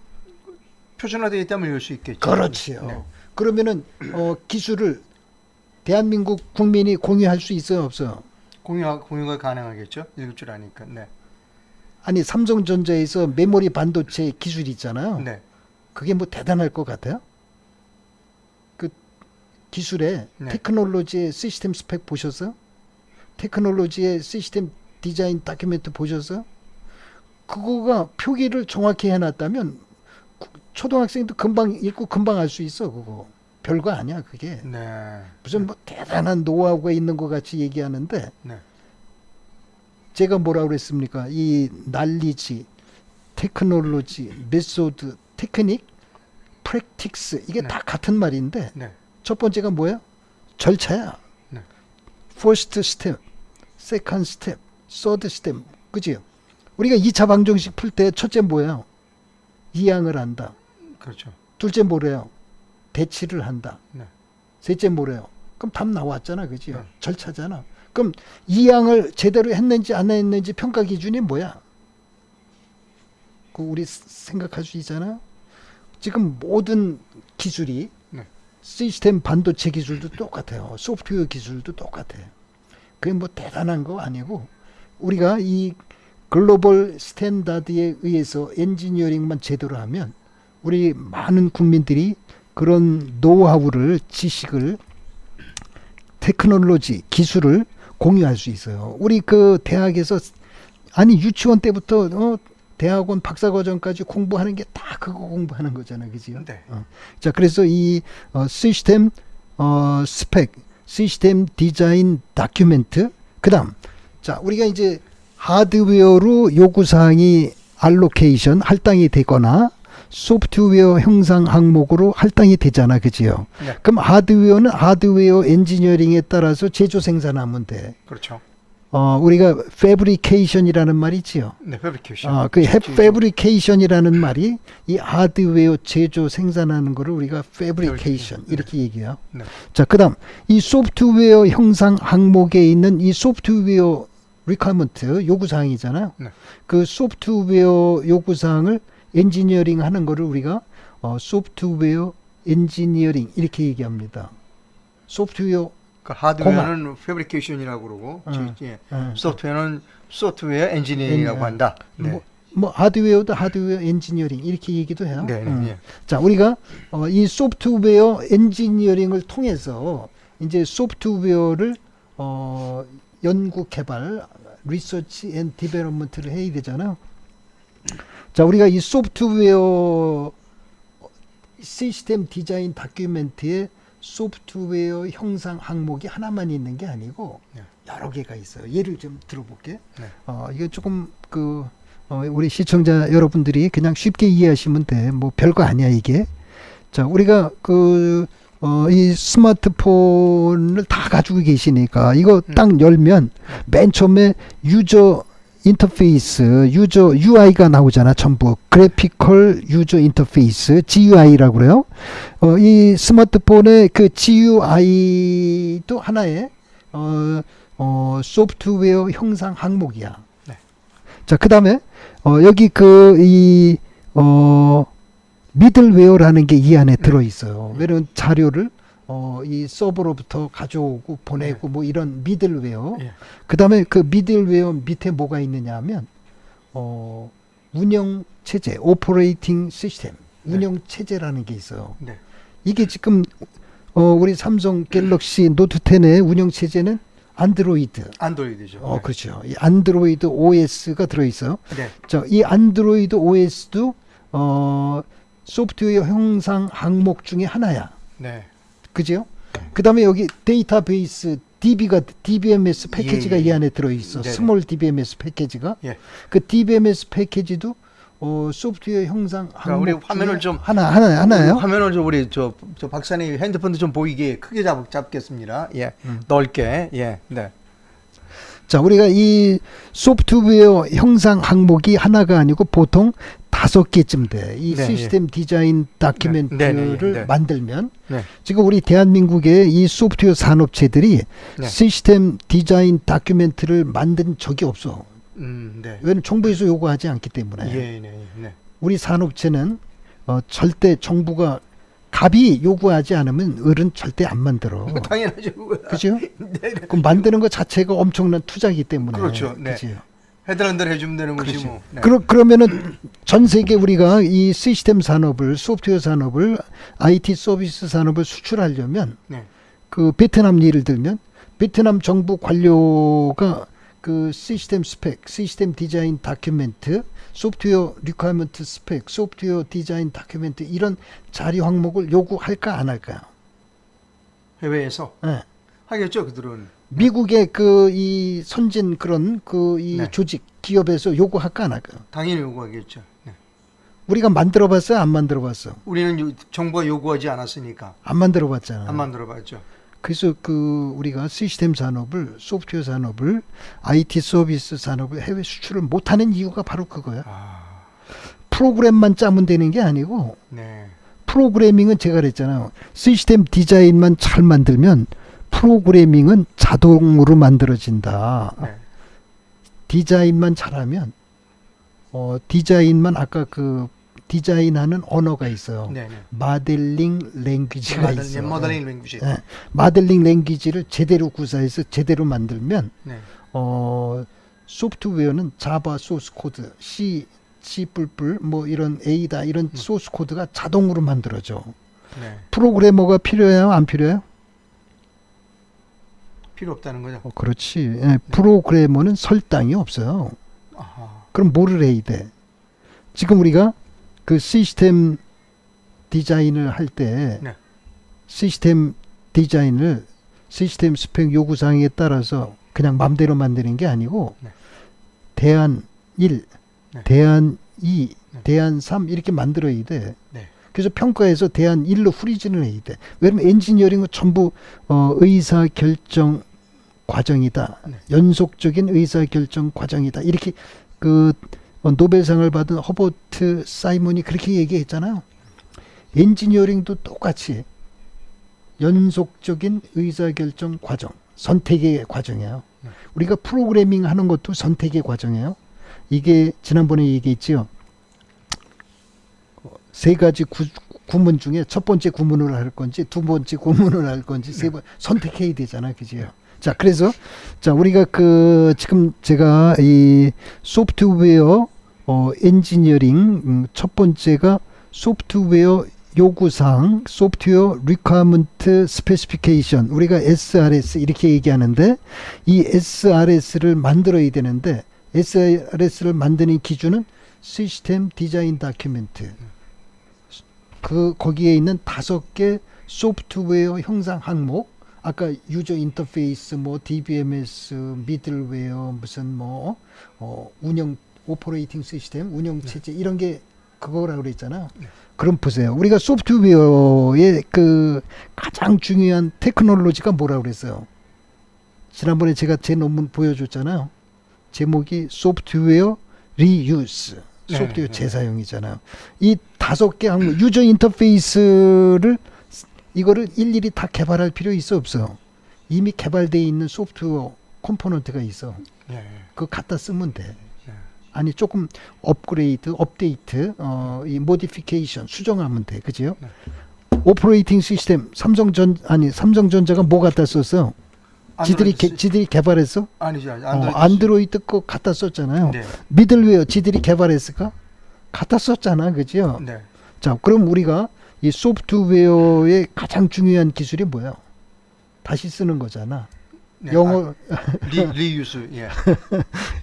표준화되어 있다면 읽을 수 있겠죠. 그렇지요. 네. 그러면은 기술을 대한민국 국민이 공유할 수 있어요 없어요? 공유가 가능하겠죠. 읽을 줄 아니까. 네. 아니, 삼성전자에서 메모리 반도체 기술 있잖아요. 네. 그게 뭐 대단할 것 같아요? 그 기술의 네. 테크놀로지의 시스템 스펙 보셨어요? 테크놀로지의 시스템 디자인 다큐멘트 보셨어요? 그거가 표기를 정확히 해놨다면 초등학생도 금방 읽고 금방 알 수 있어. 그거 별거 아니야 그게. 네. 무슨 뭐 대단한 노하우가 있는 것 같이 얘기하는데, 네. 제가 뭐라고 그랬습니까? 이 날리지, 테크놀로지, 메소드, 테크닉, 프랙틱스, 이게 네. 다 같은 말인데, 네. 첫 번째가 뭐야? 절차야. 네. first step, second step, third step. 그지요? 우리가 2차 방정식 풀 때 첫째 뭐예요? 이항을 한다. 그렇죠. 둘째 뭐래요? 대치를 한다. 네. 셋째 뭐래요? 그럼 답 나왔잖아. 그지요? 네. 절차잖아. 그럼 이항을 제대로 했는지 안 했는지 평가 기준이 뭐야? 그 우리 생각할 수 있잖아요. 지금 모든 기술이, 네. 시스템 반도체 기술도 똑같아요. 소프트웨어 기술도 똑같아요. 그게 뭐 대단한 거 아니고, 우리가 이 글로벌 스탠다드에 의해서 엔지니어링만 제대로 하면 우리 많은 국민들이 그런 노하우를, 지식을, 테크놀로지, 기술을 공유할 수 있어요. 우리 그 대학에서 아니 유치원 때부터 대학원 박사과정까지 공부하는 게 다 그거 공부하는 거잖아요, 그지요? 네. 자, 그래서 이 시스템 스펙, 시스템 디자인 다큐멘트, 그다음 자 우리가 이제 하드웨어로 요구사항이 알로케이션 할당이 되거나 소프트웨어 형상 항목으로 할당이 되잖아, 그지요? 네. 그럼 하드웨어는 하드웨어 엔지니어링에 따라서 제조 생산하면 돼. 그렇죠. 우리가 패브리케이션이라는 말이 있지요. 네, 패브리케이션. 그 패브리케이션이라는 말이 이 하드웨어 제조 생산하는 거를 우리가 패브리케이션 이렇게 얘기해요. 네. 자, 그다음 이 소프트웨어 형상 항목에 있는 이 소프트웨어 리퀘어먼트 요구 사항이잖아요. 네. 그 소프트웨어 요구 사항을 엔지니어링 하는 거를 우리가 소프트웨어 엔지니어링 이렇게 얘기합니다. 소프트웨어 그 하드웨어는 패브리케이션이라고 그러고 소프트웨어는 소프트웨어 엔지니어링이라고 한다. 네. 뭐 하드웨어도 하드웨어 엔지니어링 이렇게 얘기도 해요. 네, 네, 네. 자, 우리가 이 소프트웨어 엔지니어링을 통해서 이제 소프트웨어를 연구 개발, 리서치 앤 디벨롭먼트를 해야 되잖아요. 자, 우리가 이 소프트웨어 시스템 디자인 다큐멘트에 소프트웨어 형상 항목이 하나만 있는 게 아니고 네. 여러 개가 있어요. 예를 좀 들어볼게. 네. 이게 조금 우리 시청자 여러분들이 그냥 쉽게 이해하시면 돼. 뭐 별거 아니야 이게. 자, 우리가 이 스마트폰을 다 가지고 계시니까 이거 딱 열면 맨 처음에 유저 인터페이스, 유저 UI가 나오잖아. 전부 그래피컬 유저 인터페이스 GUI라고 그래요. 이 스마트폰의 그 GUI도 하나의 소프트웨어 형상 항목이야. 네. 자, 그다음에 여기 미들웨어라는 게 이 안에 들어 있어요. 왜냐면 자료를 이 서버로부터 가져오고 보내고 뭐 이런 미들웨어. 예. 그다음에 그 미들웨어 밑에 뭐가 있느냐 하면 운영 체제, 오퍼레이팅 시스템, 운영 체제라는 게 있어요. 네. 이게 지금 우리 삼성 갤럭시 노트 10의 운영 체제는 안드로이드죠. 네. 그렇죠. 이 안드로이드 OS가 들어 있어요. 네. 자, 이 안드로이드 OS도 소프트웨어 형상 항목 중에 하나야. 네. 그죠? 그다음에 여기 데이터베이스 DBMS 패키지가 예. 이 안에 들어 있어. 네네. 스몰 DBMS 패키지가. 예. 그 DBMS 패키지도 소프트웨어 형상 그러니까 항목 우리 화면을 중에 좀 하나예요. 화면을 좀 우리 저 박사님 핸드폰도 좀 보이게 크게 잡겠습니다. 예. 넓게. 예. 네. 자, 우리가 이 소프트웨어 형상 항목이 하나가 아니고 보통 5개쯤 돼. 이 네, 시스템 디자인 다큐멘트를 네. 만들면 네. 지금 우리 대한민국의 이 소프트웨어 산업체들이 네. 시스템 디자인 다큐멘트를 만든 적이 없어. 네. 왜냐면 정부에서 요구하지 않기 때문에. 예, 네. 네. 우리 산업체는 절대 정부가 갑이 요구하지 않으면 을은 절대 안 만들어. 당연하죠. 그죠? 네. 그 만드는 것 자체가 엄청난 투자이기 때문에. 그렇죠. 네. 그죠? 해달라는 대로 해주면 되는 거지 그렇죠. 뭐. 네. 그러면은 전 세계 우리가 이 시스템 산업을, 소프트웨어 산업을, IT 서비스 산업을 수출하려면 네. 그 베트남 예를 들면 베트남 정부 관료가 그 시스템 스펙, 시스템 디자인 다큐멘트, 소프트웨어 리퀘어먼트 스펙, 소프트웨어 디자인 다큐멘트 이런 자료 항목을 요구할까 안 할까요? 해외에서 네. 하겠죠, 그들은. 미국의 그 이 선진 그런 그 이 네. 조직 기업에서 요구할까 안 할까요? 당연히 요구하겠죠. 네. 우리가 만들어봤어요, 안 만들어봤어? 우리는 정부가 요구하지 않았으니까 안 만들어봤잖아. 안 만들어봤죠. 그래서 그 우리가 시스템 산업을, 소프트웨어 산업을, IT 서비스 산업을 해외 수출을 못하는 이유가 바로 그거야. 프로그램만 짜면 되는 게 아니고 네. 프로그래밍은 제가 그랬잖아요. 시스템 디자인만 잘 만들면 프로그래밍은 자동으로 만들어진다. 네. 디자인만 잘하면 디자인만 아까 그 디자인하는 언어가 있어요. 네, 네. 마델링 랭귀지가 있어요. 모델링 랭귀지. 네. 마델링 랭귀지를 제대로 구사해서 제대로 만들면 네. 소프트웨어는 자바 소스 코드, C 뭐 이런 A다 이런 소스 코드가 자동으로 만들어져. 네. 프로그래머가 필요해요? 안 필요해요? 필요 없다는 거죠. 그렇지. 예, 프로그래머는 설당이 없어요. 아하. 그럼 뭐를 해야 돼? 지금 우리가 그 시스템 디자인을 할 때 네. 시스템 디자인을 시스템 스펙 요구사항에 따라서 그냥 맘대로 만드는 게 아니고 네. 대안 1, 네. 대안 2, 네. 대안 3 이렇게 만들어야 돼. 네. 그래서 평가에서 대안 1로 후리진을 해야 돼. 왜냐면 엔지니어링은 전부 의사결정 과정이다. 네. 연속적인 의사결정 과정이다. 이렇게 그 노벨상을 받은 허버트 사이먼이 그렇게 얘기했잖아요. 엔지니어링도 똑같이 연속적인 의사결정 과정, 선택의 과정이에요. 네. 우리가 프로그래밍 하는 것도 선택의 과정이에요. 이게 지난번에 얘기했지요. 세 가지 구문 중에 첫 번째 구문을 할 건지 두 번째 구문을 할 건지 세 번 선택해야 되잖아, 그지요? 자, 그래서 자 우리가 그 지금 제가 이 소프트웨어 엔지니어링 첫 번째가 소프트웨어 요구사항, 소프트웨어 리퀘어먼트 스페시피케이션, 우리가 SRS 이렇게 얘기하는데 이 SRS를 만들어야 되는데 SRS를 만드는 기준은 시스템 디자인 다큐멘트. 그 거기에 있는 5개 소프트웨어 형상 항목, 아까 유저 인터페이스, 뭐 DBMS, 미들웨어, 무슨 뭐 운영 오퍼레이팅 시스템, 운영 체제 이런 게 그거라고 그랬잖아. 그럼 보세요. 우리가 소프트웨어의 그 가장 중요한 테크놀로지가 뭐라고 그랬어요? 지난번에 제가 제 논문 보여줬잖아요. 제목이 소프트웨어 리유스. 소프트웨어 재사용이잖아요. 이 5개 항목, 유저 인터페이스를 이거를 일일이 다 개발할 필요 있어 없어? 이미 개발되어 있는 소프트웨어 컴포넌트가 있어. 그거 갖다 쓰면 돼. 아니 조금 업그레이드, 업데이트, 이 모디피케이션 수정하면 돼, 그죠? 오퍼레이팅 시스템 삼성전자가 뭐 갖다 썼어? 지들이 개발했어? 아니죠. 안드로이드 거 갖다 썼잖아요. 네. 미들웨어 지들이 개발했을까? 갖다 썼잖아, 그죠? 네. 자, 그럼 우리가 이 소프트웨어의 가장 중요한 기술이 뭐야? 다시 쓰는 거잖아. 네. 영어 리유스. 예.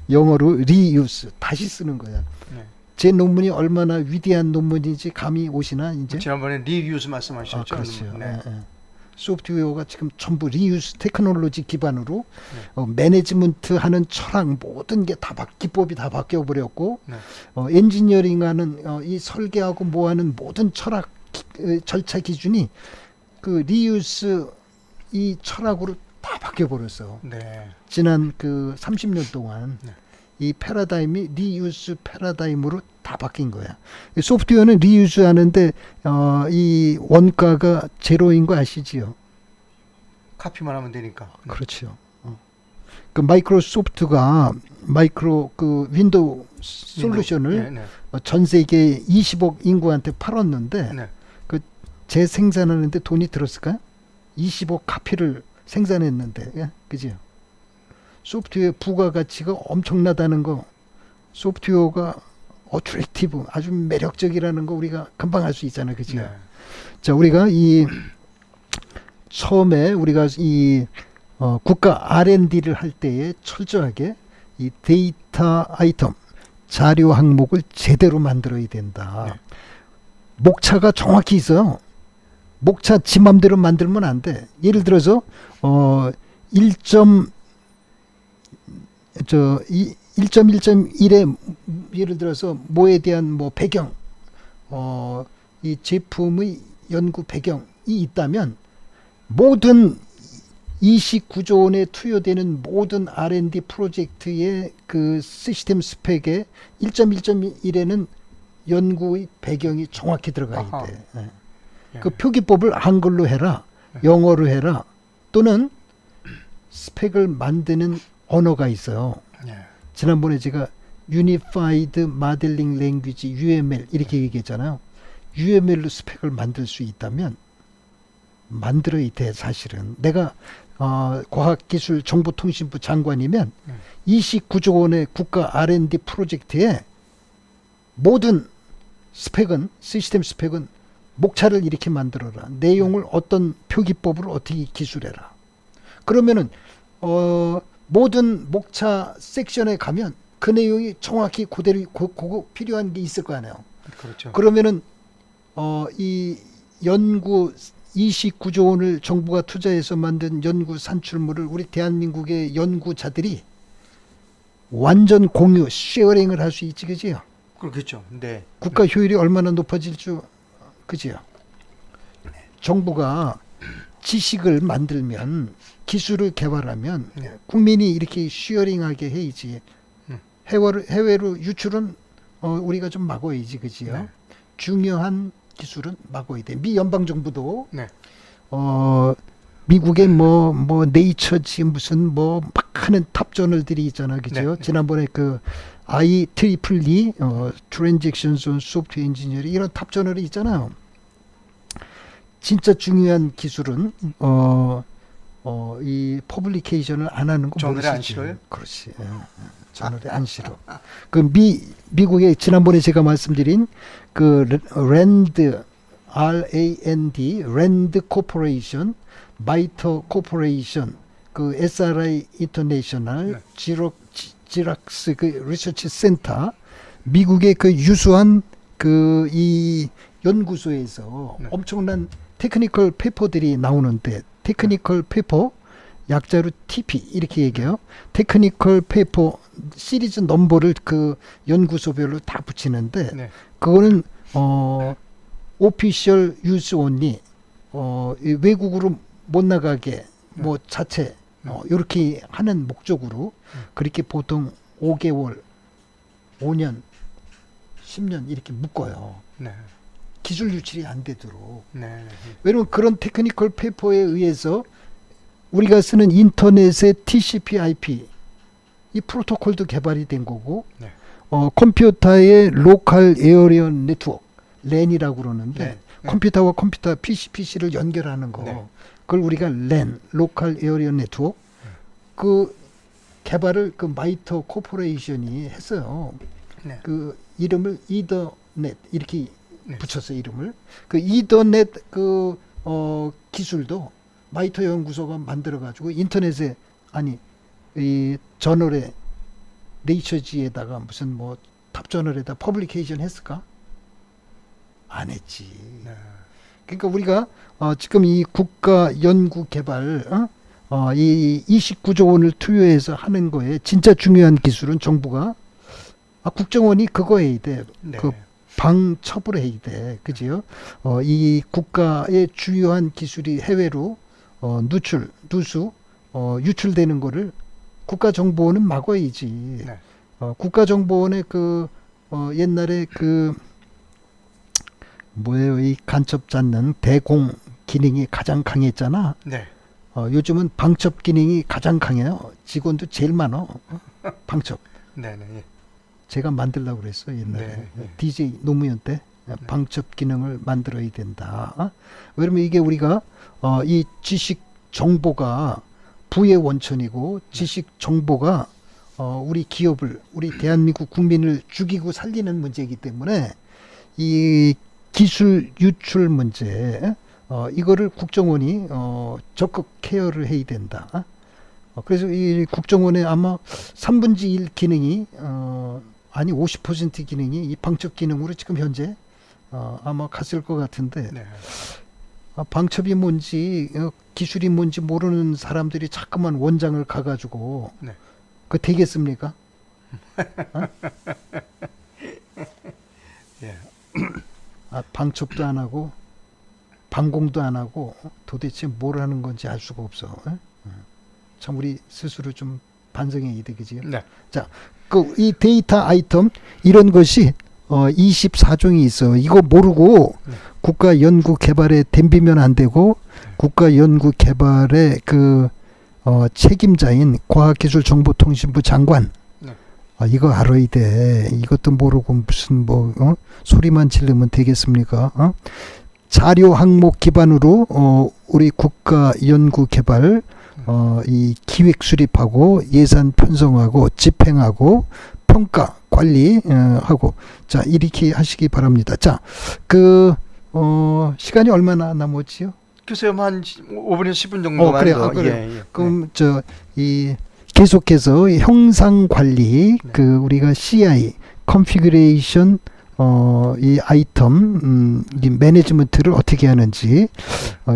영어로 리유스, 다시 쓰는 거야. 네. 제 논문이 얼마나 위대한 논문인지 감이 오시나 이제? 지난번에 리유스 말씀하셨죠. 그렇죠. 네. 예, 예. 소프트웨어가 지금 전부 리유스 테크놀로지 기반으로 매니지먼트 하는 철학 모든 게 다 기법이 다 바뀌어 버렸고 네. 엔지니어링하는 이 설계하고 뭐하는 모든 철학 절차 기준이 그 리유스 이 철학으로 다 바뀌어 버렸어. 네. 지난 그 30년 동안 네. 이 패러다임이 리유스 패러다임으로 다 바뀐 거야. 소프트웨어는 리유스 하는데 이 원가가 제로인 거 아시지요? 카피만 하면 되니까. 그렇죠. 그 마이크로소프트가 그 윈도우 솔루션을 네. 전 세계 20억 인구한테 팔았는데 네. 그 재생산하는데 돈이 들었을까요? 20억 카피를 생산했는데, 예? 그죠? 소프트웨어 부가가치가 엄청나다는 거, 소프트웨어가 어트랙티브, 아주 매력적이라는 거 우리가 금방 알 수 있잖아요, 그죠? 네. 자, 우리가 처음에 우리가 국가 R&D를 할 때에 철저하게 이 데이터 아이템, 자료 항목을 제대로 만들어야 된다. 네. 목차가 정확히 있어요. 목차 지 맘대로 만들면 안 돼. 예를 들어서 1.1.1에 예를 들어서 뭐에 대한 뭐 배경, 이 제품의 연구 배경이 있다면 모든 29조 원에 투여되는 모든 R&D 프로젝트의 그 시스템 스펙에 1.1.1에는 연구의 배경이 정확히 들어가야 아하. 돼. 예. 그 표기법을 한글로 해라, 영어로 해라, 또는 스펙을 만드는 언어가 있어요. 예. 지난번에 제가 Unified Modeling Language UML 이렇게 얘기했잖아요. UML로 스펙을 만들 수 있다면 만들어야 돼. 사실은 내가 과학기술정보통신부 장관이면 29조 원의 국가 R&D 프로젝트에 모든 스펙은 시스템 스펙은 목차를 이렇게 만들어라. 내용을 어떤 표기법으로 어떻게 기술해라. 그러면은 모든 목차 섹션에 가면 그 내용이 정확히 그대로 필요한 게 있을 거 아니에요. 그렇죠. 그러면은 이 연구 29조 원을 정부가 투자해서 만든 연구 산출물을 우리 대한민국의 연구자들이 완전 공유, 쉐어링을 할 수 있지, 그지요? 그렇겠죠. 네. 국가 효율이 얼마나 높아질 줄, 그지요? 정부가 지식을 만들면, 기술을 개발하면 네. 국민이 이렇게 쉐어링하게 해야지. 해외로 유출은 우리가 좀 막아야지, 그지요? 네. 중요한 기술은 막아야 돼. 미 연방 정부도 네. 미국의 뭐 네이처지 무슨 뭐 막 하는 탑 저널들이 있잖아, 그죠? 네. 지난번에 그 IEEE Transactions on Software Engineering 이런 탑 저널이 있잖아요. 진짜 중요한 기술은 이 퍼블리케이션을 안 하는 거 저널에 안 모르시지? 실어요? 그렇지. 저널에 안 실어. 그 미국의 지난번에 제가 말씀드린 그 랜드 RAND 랜드 코퍼레이션, 마이터 코퍼레이션, 그 SRI 인터내셔널, 네. 지락스 그 리서치 센터, 미국의 그 유수한 그 이 연구소에서 네. 엄청난 테크니컬 페이퍼들이 나오는데 테크니컬 페이퍼 약자로 TP 이렇게 얘기해요. 테크니컬 페이퍼 시리즈 넘버를 그 연구소별로 다 붙이는데 네. 그거는 오피셜 유즈 온리 이 외국으로 못 나가게 뭐 자체 이렇게 하는 목적으로 그렇게 보통 5개월, 5년, 10년 이렇게 묶어요. 네. 기술 유출이 안 되도록. 네. 왜냐면 그런 테크니컬 페이퍼에 의해서 우리가 쓰는 인터넷의 TCP/IP 이 프로토콜도 개발이 된 거고 네. 컴퓨터의 로컬 에어리어 네트워크 LAN이라고 그러는데 네. 컴퓨터와 컴퓨터 PC를 연결하는 거 네. 그걸 우리가 LAN 로컬 에어리어 네트워크 그 개발을 그 마이터 코퍼레이션이 했어요. 네. 그 이름을 이더넷 이렇게 네. 붙였어요. 이름을 그 이더넷 그 기술도 마이터 연구소가 만들어 가지고 인터넷에 아니 이 저널에 네이처지에다가 무슨 뭐 탑 저널에다 퍼블리케이션 했을까? 안 했지. 네. 그러니까 우리가 지금 이 국가 연구 개발 이 29조 원을 투여해서 하는 거에 진짜 중요한 기술은 정부가 국정원이 그거 해야 돼. 네. 그 방첩을 해야 돼. 그지요? 이 국가의 주요한 기술이 해외로 누수 유출되는 거를 국가정보원은 막아야지. 네. 국가정보원의 그 옛날에 그 뭐예요? 이 간첩 잡는 대공 기능이 가장 강했잖아. 네. 요즘은 방첩 기능이 가장 강해요. 직원도 제일 많어. 방첩. 네. 네. 제가 만들려고 그랬어 옛날에. 네, 네. DJ 노무현 때 방첩 기능을 만들어야 된다. 왜냐면 이게 우리가 이 지식 정보가 부의 원천이고 지식 정보가 우리 기업을 우리 대한민국 국민을 죽이고 살리는 문제이기 때문에 이 기술 유출 문제 이거를 국정원이 적극 케어를 해야 된다. 그래서 이 국정원의 아마 3분의 1 기능이 아니 50% 기능이 이 방첩 기능으로 지금 현재 아마 갔을 것 같은데 네. 방첩이 뭔지 기술이 뭔지 모르는 사람들이 자꾸만 원장을 가가지고 네. 그 되겠습니까? 예. 방첩도 안 하고 방공도 안 하고 도대체 뭘 하는 건지 알 수가 없어. 참 우리 스스로 좀 반성해야 되겠지요. 네. 자, 그 이 데이터 아이템 이런 것이 24종이 있어. 이거 모르고 국가 연구 개발에 덤비면 안 되고 국가 연구 개발의 그 책임자인 과학기술정보통신부 장관 네. 이거 알아야 돼. 이것도 모르고 무슨 뭐 소리만 지르면 되겠습니까? 자료 항목 기반으로 우리 국가 연구 개발 이 기획 수립하고 예산 편성하고 집행하고 평가 관리 하고 자 이렇게 하시기 바랍니다. 자 시간이 얼마나 남았지요? 글쎄요, 한 5분에서 10분 정도만 그래요. 더. 그래요. 예, 예. 그럼 이 계속해서 형상 관리 네. 우리가 CI 컨피그레이션 이 아이템 이 매니지먼트를 어떻게 하는지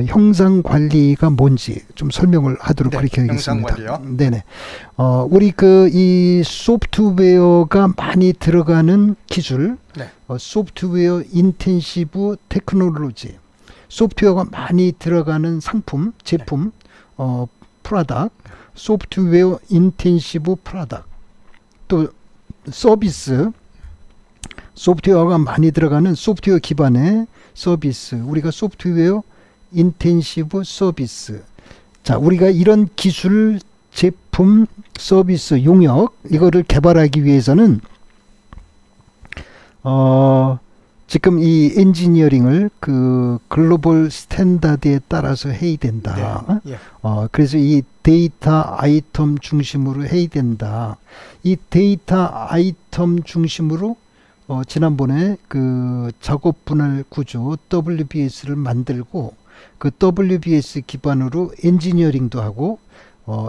형상 관리가 뭔지 좀 설명을 하도록 네, 그렇게 하겠습니다. 형상 관리요? 네네. 우리 이 소프트웨어가 많이 들어가는 기술, 네. 소프트웨어 인텐시브 테크놀로지, 소프트웨어가 많이 들어가는 상품, 제품, 프로덕트, 소프트웨어 인텐시브 프로덕트, 또 서비스, 소프트웨어가 많이 들어가는 소프트웨어 기반의 서비스, 우리가 소프트웨어 인텐시브 서비스. 자, 우리가 이런 기술, 제품, 서비스, 용역 이거를 개발하기 위해서는 지금 이 엔지니어링을 그 글로벌 스탠다드에 따라서 해야 된다. 네. 예. 그래서 이 데이터 아이템 중심으로 해야 된다. 이 데이터 아이템 중심으로 지난번에 그 작업 분할 구조 WBS를 만들고 그 WBS 기반으로 엔지니어링도 하고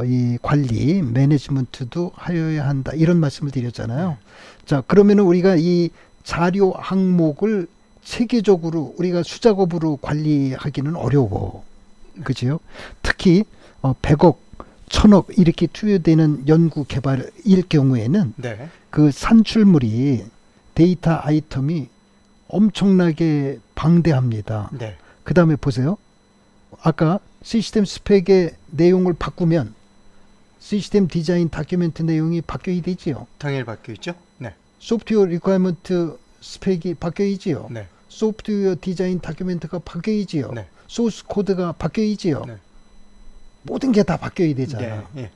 이 관리 매니지먼트도 하여야 한다 이런 말씀을 드렸잖아요. 자 그러면은 우리가 이 자료 항목을 체계적으로 우리가 수작업으로 관리하기는 어려워. 그죠? 특히 100억, 1000억 이렇게 투여되는 연구 개발일 경우에는 네. 그 산출물이 데이터 아이템이 엄청나게 방대합니다. 네. 그 다음에 보세요. 아까 시스템 스펙의 내용을 바꾸면 시스템 디자인 다큐멘트 내용이 바뀌어야 되지요. 당연히 바뀌어 있죠. 네. 소프트웨어 리퀘어먼트 스펙이 바뀌어야지요. 네. 소프트웨어 디자인 다큐멘트가 바뀌어야지요. 네. 소스 코드가 바뀌어야지요. 네. 모든 게 다 바뀌어야 되잖아요. 네. 예.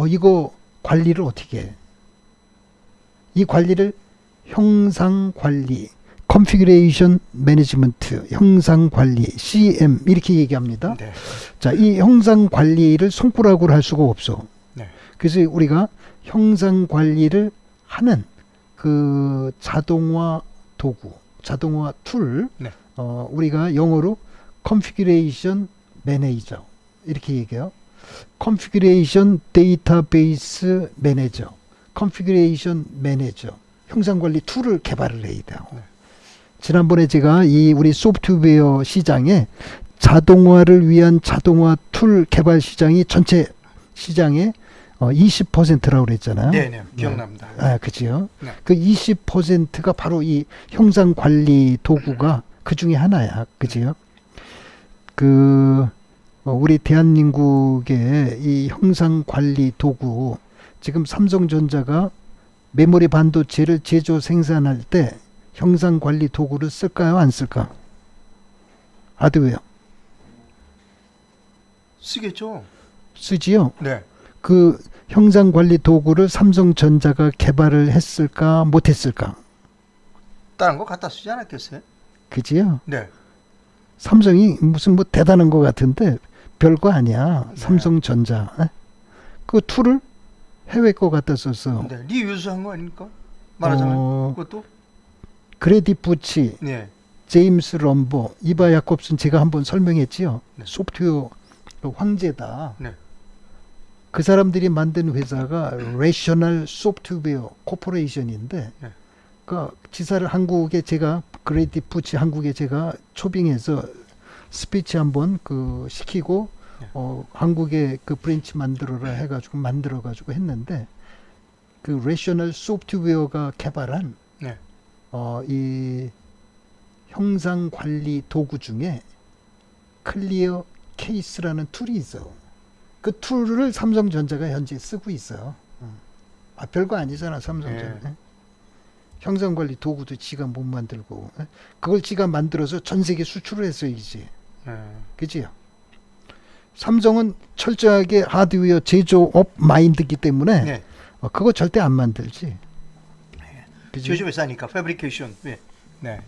이거 관리를 어떻게 해? 이 관리를 형상 관리, 컨피그레이션 매니지먼트, 형상 관리, CM 이렇게 얘기합니다. 네. 자, 이 형상 관리를 손가락으로 할 수가 없어. 네. 그래서 우리가 형상 관리를 하는 그 자동화 도구, 자동화 툴, 네. 우리가 영어로 컨피그레이션 매니저 이렇게 얘기해요. 컨피그레이션 데이터베이스 매니저, 컨피그레이션 매니저, 형상 관리 툴을 개발을 해야 돼요. 네. 지난번에 제가 이 우리 소프트웨어 시장에 자동화를 위한 자동화 툴 개발 시장이 전체 시장의 20%라고 그랬잖아요. 네, 기억납니다. 그지요. 네. 그 20%가 바로 이 형상 관리 도구가 그 중에 하나야. 그지요. 우리 대한민국의 이 형상 관리 도구 지금 삼성전자가 메모리 반도체를 제조 생산할 때 형상 관리 도구를 쓸까요? 안 쓸까? 하드웨어. 쓰겠죠. 쓰지요. 네. 그 형상 관리 도구를 삼성전자가 개발을 했을까? 못했을까? 다른 거 갖다 쓰지 않았겠어요? 그지요. 네. 삼성이 무슨 뭐 대단한 것 같은데 별거 아니야. 네. 삼성전자. 그 툴을 해외 거 갖다 썼어. 네. 리유스한 거 아닙니까? 말하자면 그것도. 그레디푸치, 네. 제임스 럼보, 이바 야콥슨 제가 한번 설명했지요. 네. 소프트웨어 황제다. 네. 그 사람들이 만든 회사가 레셔널 소프트웨어 코퍼레이션인데 네. 그 지사를 한국에 제가 그레디푸치 한국에 제가 초빙해서 스피치 한번 시키고 네. 한국에 그 브랜치 만들어라 해가지고 만들어가지고 했는데 그 레셔널 소프트웨어가 개발한 네. 이 형상 관리 도구 중에 클리어 케이스라는 툴이 있어. 그 툴을 삼성전자가 현재 쓰고 있어요. 별거 아니잖아 삼성전자. 네. 형상 관리 도구도 지가 못 만들고 그걸 지가 만들어서 전 세계 수출을 했어야지. 그지요? 삼성은 철저하게 하드웨어 제조업 마인드이기 때문에 네. 그거 절대 안 만들지. 그지? 제조회사니까 패브리케이션. 네. 네.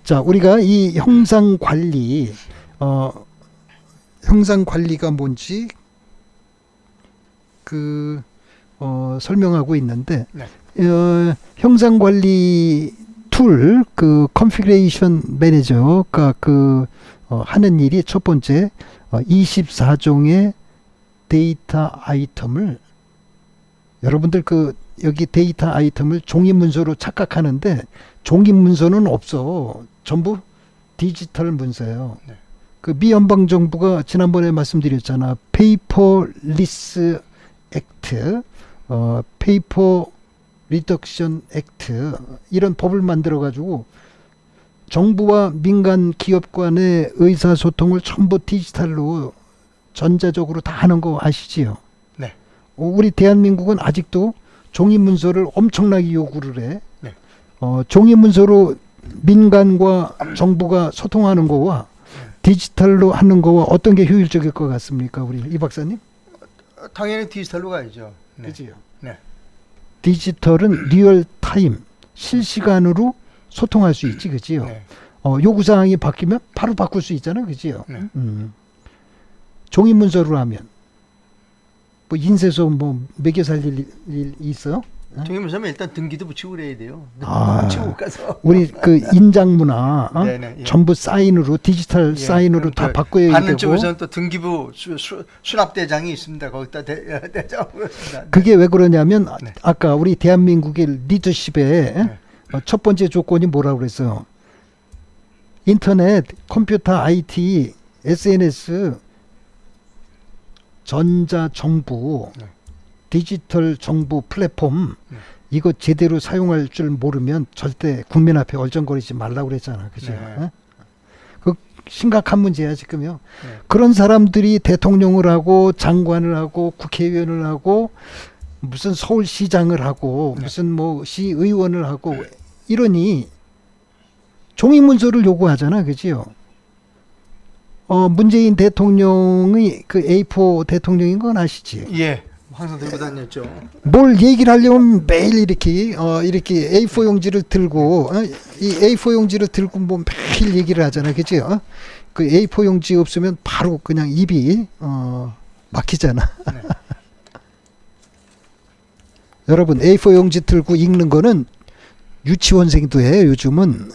자, 우리가 이 형상 관리, 형상 관리가 뭔지 설명하고 있는데 네. 형상 관리 툴 컨피그레이션 매니저가 하는 일이 첫 번째 24종의 데이터 아이템을 여러분들 여기 데이터 아이템을 종이 문서로 착각하는데 종이 문서는 없어. 전부 디지털 문서예요. 네. 미 연방 정부가 지난번에 말씀드렸잖아. 페이퍼리스 액트, 페이퍼 리덕션 액트 이런 법을 만들어 가지고 정부와 민간 기업 간의 의사소통을 전부 디지털로 전자적으로 다 하는 거 아시지요? 네. 우리 대한민국은 아직도 종이 문서를 엄청나게 요구를 해. 네. 종이 문서로 민간과 정부가 소통하는 거와 디지털로 하는 거와 어떤 게 효율적일 것 같습니까, 우리 이 박사님? 당연히 디지털로 가야죠. 네. 그지요? 네. 디지털은 리얼 타임, 실시간으로 소통할 수 있지, 그지요? 네. 요구 사항이 바뀌면 바로 바꿀 수 있잖아, 그지요? 네. 종이 문서로 하면 뭐 인쇄소 뭐 매겨 살릴 일 있어요? 종이 문서면 일단 등기도 붙이고 그래야 돼요. 붙이고 못 가서. 우리 인장문화 네네, 예. 전부 사인으로 디지털 예, 사인으로 다 바꿔야 받는 되고. 쪽에서는 또 등기부 수납대장이 있습니다. 거기다 대장으로 있습니다. 그게 왜 그러냐면 네. 아까 우리 대한민국의 리더십의 네. 첫 번째 조건이 뭐라고 그랬어요? 인터넷, 컴퓨터, IT, SNS, 전자정부, 네. 디지털 정부 플랫폼 네. 이거 제대로 사용할 줄 모르면 절대 국민 앞에 얼쩡거리지 말라고 그랬잖아. 그죠? 네. 그 심각한 문제야 지금요. 네. 그런 사람들이 대통령을 하고 장관을 하고 국회의원을 하고 무슨 서울시장을 하고 네. 무슨 뭐 시의원을 하고 이러니 종이 문서를 요구하잖아. 그지요? 문재인 대통령의 A4 대통령인 건 아시지? 예. 항상 들고 다녔죠. 뭘 얘기를 하려면 매일 이렇게 A4 용지를 들고 이 A4 용지를 들고 뭐 매일 얘기를 하잖아. 그죠? 그 A4 용지 없으면 바로 그냥 입이 막히잖아. 네. 여러분 A4 용지 들고 읽는 거는 유치원생도 해. 요즘은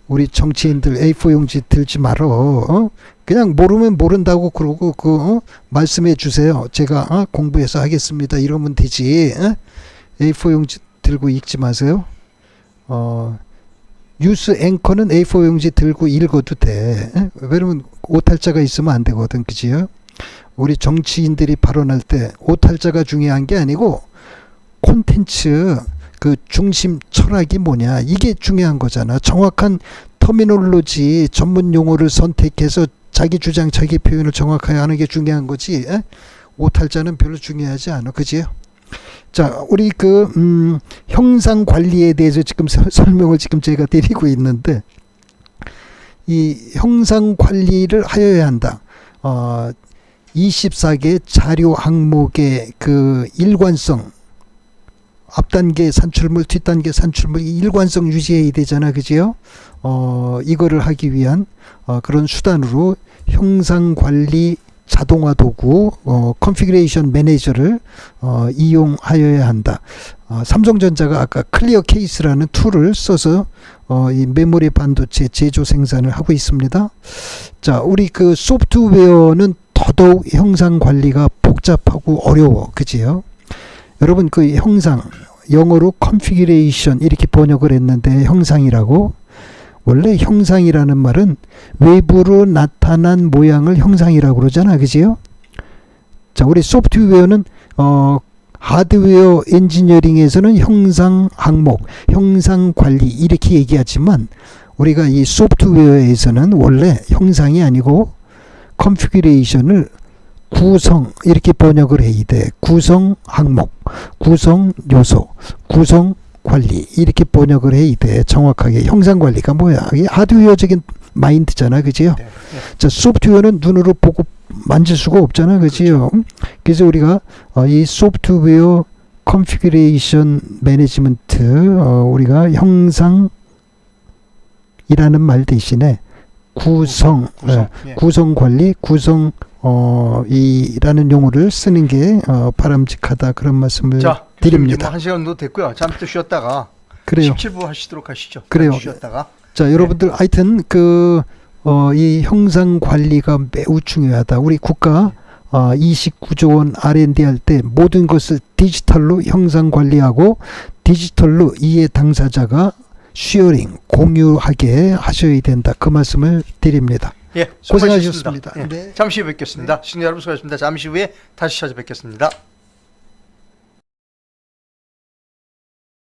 우리 정치인들 A4 용지 들지 말어. 그냥 모르면 모른다고 그러고 말씀해 주세요. 제가 공부해서 하겠습니다. 이러면 되지. A4 용지 들고 읽지 마세요. 뉴스 앵커는 A4 용지 들고 읽어도 돼. 왜냐면 오탈자가 있으면 안 되거든. 그지요? 우리 정치인들이 발언할 때 오탈자가 중요한 게 아니고 콘텐츠 중심 철학이 뭐냐 이게 중요한 거잖아. 정확한 터미놀로지 전문 용어를 선택해서 자기 주장 자기 표현을 정확하게 하는 게 중요한 거지. 오탈자는 별로 중요하지 않아. 그지요? 자, 우리 형상 관리에 대해서 지금 설명을 지금 제가 드리고 있는데 이 형상 관리를 하여야 한다. 24개 자료 항목의 일관성, 앞단계 산출물, 뒷단계 산출물 일관성 유지해야 되잖아. 그지요? 이거를 하기 위한 그런 수단으로 형상관리 자동화 도구 컨피그레이션 매니저를 이용하여야 한다. 삼성전자가 아까 클리어 케이스라는 툴을 써서 이 메모리 반도체 제조 생산을 하고 있습니다. 자, 우리 소프트웨어는 더더욱 형상 관리가 복잡하고 어려워. 그지요? 여러분 형상 영어로 configuration 이렇게 번역을 했는데 형상이라고 원래 형상이라는 말은 외부로 나타난 모양을 형상이라고 그러잖아. 그지요? 자, 우리 소프트웨어는 하드웨어 엔지니어링에서는 형상 항목, 형상 관리 이렇게 얘기하지만 우리가 이 소프트웨어에서는 원래 형상이 아니고 configuration을 구성 이렇게 번역을 해야 돼. 구성 항목, 구성 요소, 구성 관리 이렇게 번역을 해야 돼. 정확하게 형상 관리가 뭐야? 이게 하드웨어적인 마인드잖아. 그지요? 네. 네. 자, 소프트웨어는 눈으로 보고 만질 수가 없잖아. 그지요? 그래서 우리가 이 소프트웨어 컨피그레이션 매니지먼트 우리가 형상이라는 말 대신에 구성 예. 구성 관리, 구성 이라는 용어를 쓰는 게 바람직하다 그런 말씀을 자, 드립니다. 한 시간 정도 됐고요. 잠시 또 쉬었다가 그래요. 17부 하시도록 하시죠. 그래요. 잠시 쉬었다가. 자, 여러분들 하여튼 이 형상 관리가 매우 중요하다. 우리 국가 29조 원 R&D 할 때 모든 것을 디지털로 형상 관리하고 디지털로 이해 당사자가 쉐어링, 공유하게 하셔야 된다. 그 말씀을 드립니다. 예, 고생하셨습니다. 예, 네. 잠시 후에 뵙겠습니다. 시청자 여러분 수고하셨습니다. 잠시 후에 다시 찾아뵙겠습니다.